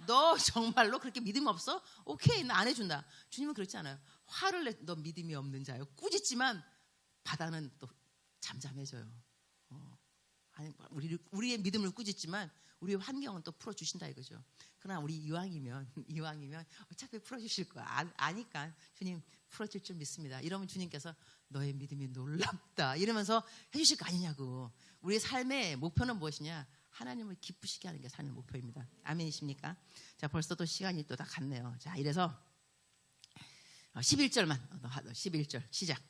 S1: 너 정말로 그렇게 믿음 없어? 오케이, 나 안 해준다. 주님은 그렇지 않아요. 화를 내, 너 믿음이 없는 자요. 꾸짖지만 바다는 또 잠잠해져요. 우리의 믿음을 꾸짖지만 우리의 환경은 또 풀어주신다 이거죠. 그러나 우리 이왕이면 어차피 풀어주실 거야. 아니까 주님 풀어줄 줄 믿습니다. 이러면 주님께서 너의 믿음이 놀랍다 이러면서 해주실 거 아니냐고. 우리의 삶의 목표는 무엇이냐? 하나님을 기쁘시게 하는 게 삶의 목표입니다. 아멘이십니까? 자, 벌써 또 시간이 또 다 갔네요. 자, 이래서 11절 시작.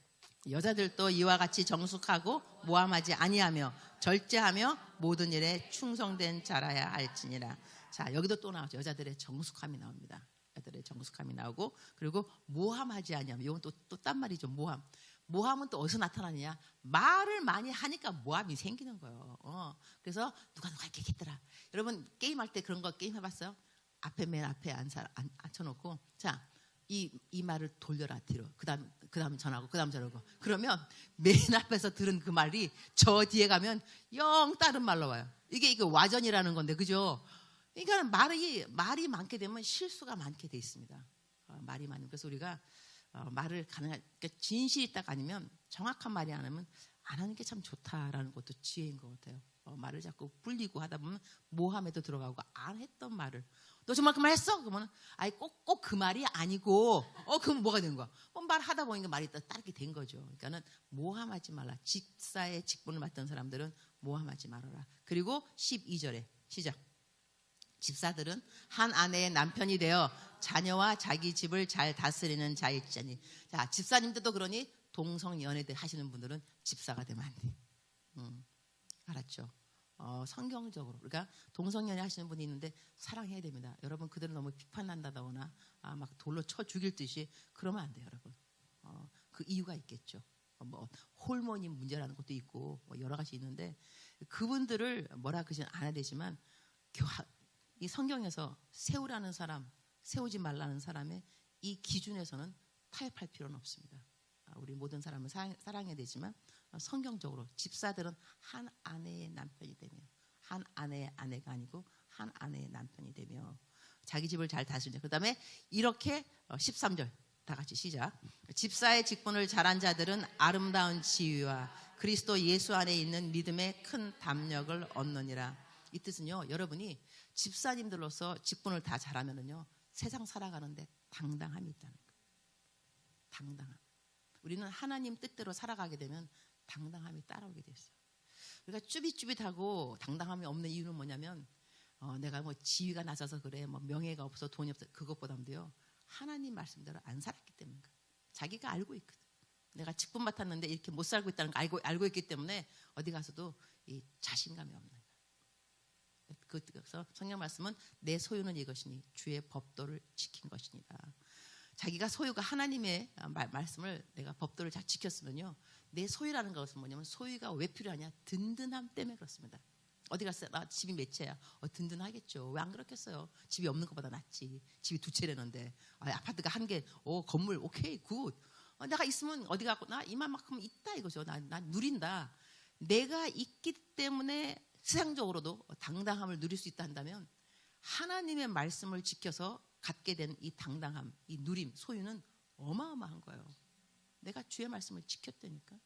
S1: 여자들도 이와 같이 정숙하고 모함하지 아니하며 절제하며 모든 일에 충성된 자라야 할지니라. 자, 여기도 또 나오죠. 여자들의 정숙함이 나옵니다. 여자들의 정숙함이 나오고 그리고 모함하지 아니하며 이건 또 딴 말이죠. 모함은 또 어디서 나타나느냐? 말을 많이 하니까 모함이 생기는 거예요. 그래서 누가 이렇게 했더라. 여러분 게임할 때 그런 거 게임 해봤어요? 맨 앞에 앉혀놓고 자, 이 말을 돌려라 뒤로. 그다음 전하고 그다음 전하고. 그러면 맨 앞에서 들은 그 말이 저 뒤에 가면 영 다른 말로 와요. 이게 와전이라는 건데, 그죠? 그러니까 말이 많게 되면 실수가 많게 돼 있습니다. 말이 많으면 그래서 우리가 말을 그러니까 진실이 딱 아니면 정확한 말이 안 하면 안 하는 게 참 좋다라는 것도 지혜인 것 같아요. 말을 자꾸 불리고 하다 보면 모함에도 들어가고 안 했던 말을 너 정말 그 말 했어? 그러면 꼭 그 말이 아니고 그럼 뭐가 되는 거야? 말하다 보니까 말이 따르게 된 거죠. 그러니까는 모함하지 말라. 집사의 직분을 맡던 사람들은 모함하지 말아라. 그리고 12절에 시작. 집사들은 한 아내의 남편이 되어 자녀와 자기 집을 잘 다스리는 자일지니. 자, 집사님들도 그러니 동성연애들 하시는 분들은 집사가 되면 안 돼. 알았죠? 성경적으로 그러니까 동성연애 하시는 분이 있는데 사랑해야 됩니다. 여러분 그들을 너무 비판한다거나 막 돌로 쳐 죽일 듯이 그러면 안 돼요, 여러분. 그 이유가 있겠죠. 호르몬이 문제라는 것도 있고 여러 가지 있는데 그분들을 뭐라 그러진 않아야 되지만 이 성경에서 세우라는 사람, 세우지 말라는 사람의 이 기준에서는 타협할 필요는 없습니다. 우리 모든 사람을 사랑해야 되지만 성경적으로 집사들은 한 아내의 남편이 되며 한 아내의 아내가 아니고 한 아내의 남편이 되며 자기 집을 잘 다스리자. 그 다음에 이렇게 13절 다 같이 시작. 집사의 직분을 잘한 자들은 아름다운 지위와 그리스도 예수 안에 있는 믿음의 큰 담력을 얻느니라. 이 뜻은요, 여러분이 집사님들로서 직분을 다 잘하면은요 세상 살아가는데 당당함이 있다는 거예요. 당당함. 우리는 하나님 뜻대로 살아가게 되면 당당함이 따라오게 돼 있어요. 우리가 쭈빗쭈빗하고 당당함이 없는 이유는 뭐냐면 내가 뭐 지위가 낮아서 그래, 뭐 명예가 없어, 돈이 없어, 그것보다도요 하나님 말씀대로 안 살았기 때문에 자기가 알고 있거든. 내가 직분 맡았는데 이렇게 못 살고 있다는 거 알고 있기 때문에 어디 가서도 이 자신감이 없는 거예요. 그래서 성경 말씀은 내 소유는 이것이니 주의 법도를 지킨 것이니라. 자기가 소유가 하나님의 말씀을 내가 법도를 잘 지켰으면요, 내 소유라는 것은 뭐냐면 소유가 왜 필요하냐? 든든함 때문에 그렇습니다. 어디 갔어요? 나 집이 몇 채야? 든든하겠죠. 왜 안 그렇겠어요? 집이 없는 것보다 낫지. 집이 2채라는데 아파트가 1개, 건물 오케이 굿. 내가 있으면 어디 가고 나 이만큼 있다 이거죠. 나 누린다. 내가 있기 때문에 세상적으로도 당당함을 누릴 수 있다 한다면 하나님의 말씀을 지켜서 갖게 된 이 당당함, 이 누림, 소유는 어마어마한 거예요. 내가 주의 말씀을 지켰다니까.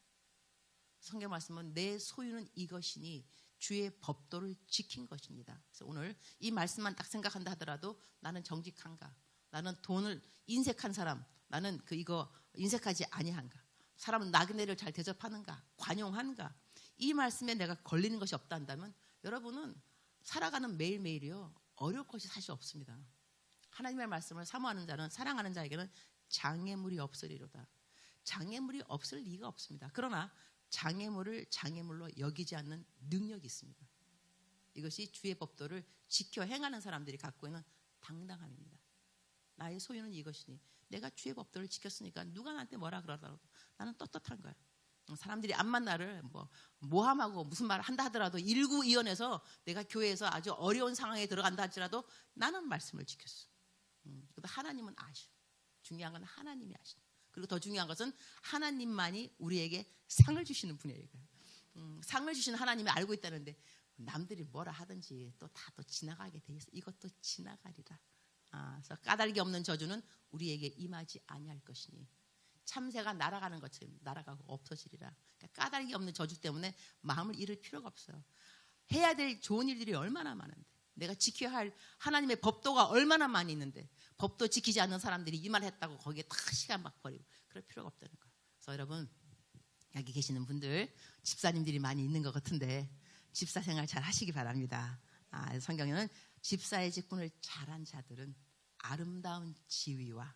S1: 성경 말씀은 내 소유는 이것이니 주의 법도를 지킨 것입니다. 그래서 오늘 이 말씀만 딱 생각한다 하더라도 나는 정직한가? 나는 돈을 인색한 사람, 나는 이거 인색하지 아니한가? 사람은 나그네를 잘 대접하는가? 관용한가? 이 말씀에 내가 걸리는 것이 없다 한다면 여러분은 살아가는 매일매일이요 어려울 것이 사실 없습니다. 하나님의 말씀을 사모하는 자는, 사랑하는 자에게는 장애물이 없으리로다. 장애물이 없을 리가 없습니다. 그러나 장애물을 장애물로 여기지 않는 능력이 있습니다. 이것이 주의 법도를 지켜 행하는 사람들이 갖고 있는 당당함입니다. 나의 소유는 이것이니 내가 주의 법도를 지켰으니까 누가 나한테 뭐라 그러더라도 나는 떳떳한 거야. 사람들이 암만 나를 모함하고 무슨 말을 한다 하더라도 일구이연해서 내가 교회에서 아주 어려운 상황에 들어간다 할지라도 나는 말씀을 지켰어. 그래도 하나님은 아셔. 중요한 건 하나님이 아시다. 그리고 더 중요한 것은 하나님만이 우리에게 상을 주시는 분이에요. 상을 주시는 하나님이 알고 있다는데 남들이 뭐라 하든지 또 다 또 지나가게 돼 있어. 이것도 지나가리라. 그래서 까닭이 없는 저주는 우리에게 임하지 아니할 것이니 참새가 날아가는 것처럼 날아가고 없어지리라. 그러니까 까닭이 없는 저주 때문에 마음을 잃을 필요가 없어요. 해야 될 좋은 일들이 얼마나 많은데, 내가 지켜야 할 하나님의 법도가 얼마나 많이 있는데 법도 지키지 않는 사람들이 이 말 했다고 거기에 다 시간 막 버리고 그럴 필요가 없다는 거예요. 그래서 여러분, 여기 계시는 분들 집사님들이 많이 있는 것 같은데 집사 생활 잘 하시기 바랍니다. 성경에는 집사의 직분을 잘한 자들은 아름다운 지위와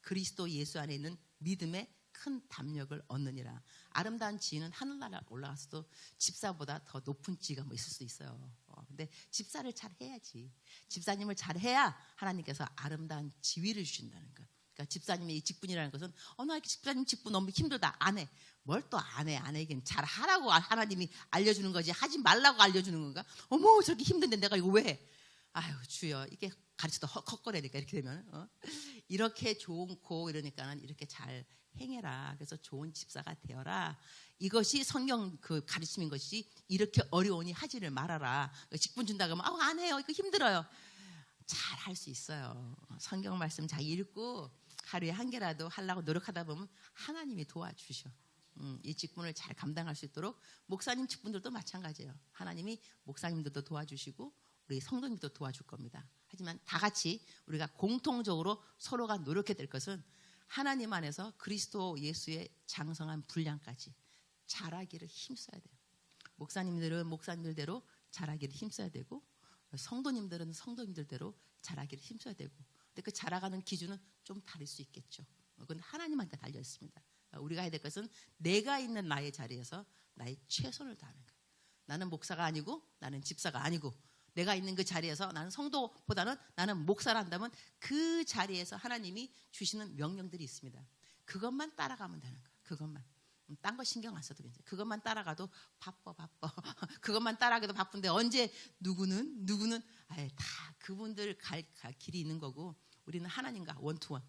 S1: 그리스도 예수 안에 있는 믿음의 큰 담력을 얻느니라. 아름다운 지위는 하늘나라 올라가서도 집사보다 더 높은 지위가 있을 수 있어요. 근데 집사를 잘 해야지. 집사님을 잘 해야 하나님께서 아름다운 지위를 주신다는 거. 그러니까 집사님의 이 직분이라는 것은 나 집사님 직분 너무 힘들다. 안 해. 뭘 또 안 해. 안 해긴 잘 하라고 하나님이 알려주는 거지. 하지 말라고 알려주는 건가? 어머 저렇게 힘든데 내가 이거 왜 해? 아유 주여, 이게 가르쳐도 헛거리니까 이렇게 되면 이렇게 좋고 이러니까는 이렇게 잘 행해라. 그래서 좋은 집사가 되어라. 이것이 성경 가르침인 것이 이렇게 어려우니 하지를 말아라. 직분 준다 그러면 안 해요. 이거 힘들어요. 잘 할 수 있어요. 성경 말씀 잘 읽고 하루에 한 개라도 하려고 노력하다 보면 하나님이 도와주셔. 이 직분을 잘 감당할 수 있도록 목사님 직분들도 마찬가지예요. 하나님이 목사님들도 도와주시고 우리 성도님도 도와줄 겁니다. 하지만 다 같이 우리가 공통적으로 서로가 노력해야 될 것은 하나님 안에서 그리스도 예수의 장성한 분량까지 자라기를 힘써야 돼요. 목사님들은 목사님들대로 자라기를 힘써야 되고 성도님들은 성도님들대로 자라기를 힘써야 되고, 근데 그 자라가는 기준은 좀 다를 수 있겠죠. 그건 하나님한테 달려 있습니다. 우리가 해야 될 것은 내가 있는 나의 자리에서 나의 최선을 다하는 거예요. 나는 목사가 아니고 나는 집사가 아니고 내가 있는 그 자리에서 나는 성도보다는 나는 목사라 한다면 그 자리에서 하나님이 주시는 명령들이 있습니다. 그것만 따라가면 되는 거예요. 그것만. 딴 거 신경 안 써도 괜찮아요. 그것만 따라가도 바빠. 그것만 따라가도 바쁜데 언제 누구는 다 그분들 갈 길이 있는 거고 우리는 하나님과 원투원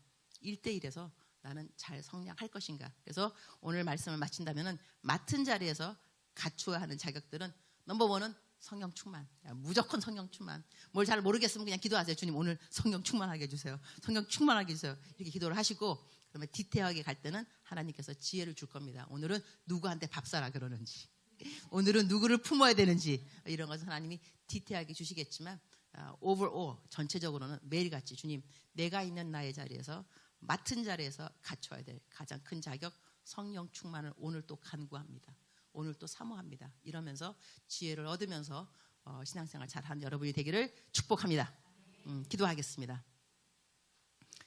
S1: 1대1에서 나는 잘 성장할 것인가. 그래서 오늘 말씀을 마친다면은 맡은 자리에서 갖추어야 하는 자격들은 넘버원은 성령 충만. 무조건 성령 충만. 뭘 잘 모르겠으면 그냥 기도하세요. 주님 오늘 성령 충만하게 해주세요. 성령 충만하게 해주세요. 이렇게 기도를 하시고 그러면 디테일하게 갈 때는 하나님께서 지혜를 줄 겁니다. 오늘은 누구한테 밥 사라 그러는지, 오늘은 누구를 품어야 되는지 이런 것은 하나님이 디테일하게 주시겠지만 overall 전체적으로는 매일같이 주님 내가 있는 나의 자리에서 맡은 자리에서 갖춰야 될 가장 큰 자격 성령 충만을 오늘 또 간구합니다. 오늘 또 사모합니다. 이러면서 지혜를 얻으면서 신앙생활 잘하는 여러분이 되기를 축복합니다. 기도하겠습니다.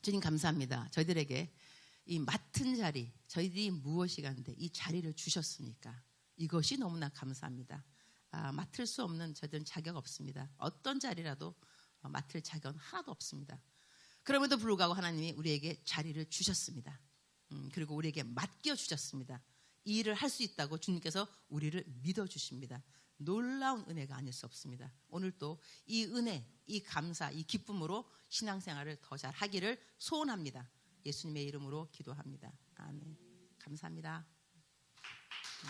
S1: 주님 감사합니다. 저희들에게 이 맡은 자리, 저희들이 무엇이 가는데 이 자리를 주셨으니까 이것이 너무나 감사합니다. 맡을 수 없는 저희들은 자격 없습니다. 어떤 자리라도 맡을 자격은 하나도 없습니다. 그럼에도 불구하고 하나님이 우리에게 자리를 주셨습니다. 그리고 우리에게 맡겨 주셨습니다. 이 일을 할 수 있다고 주님께서 우리를 믿어주십니다. 놀라운 은혜가 아닐 수 없습니다. 오늘 또 이 은혜, 이 감사, 이 기쁨으로 신앙생활을 더 잘 하기를 소원합니다. 예수님의 이름으로 기도합니다. 아멘. 감사합니다.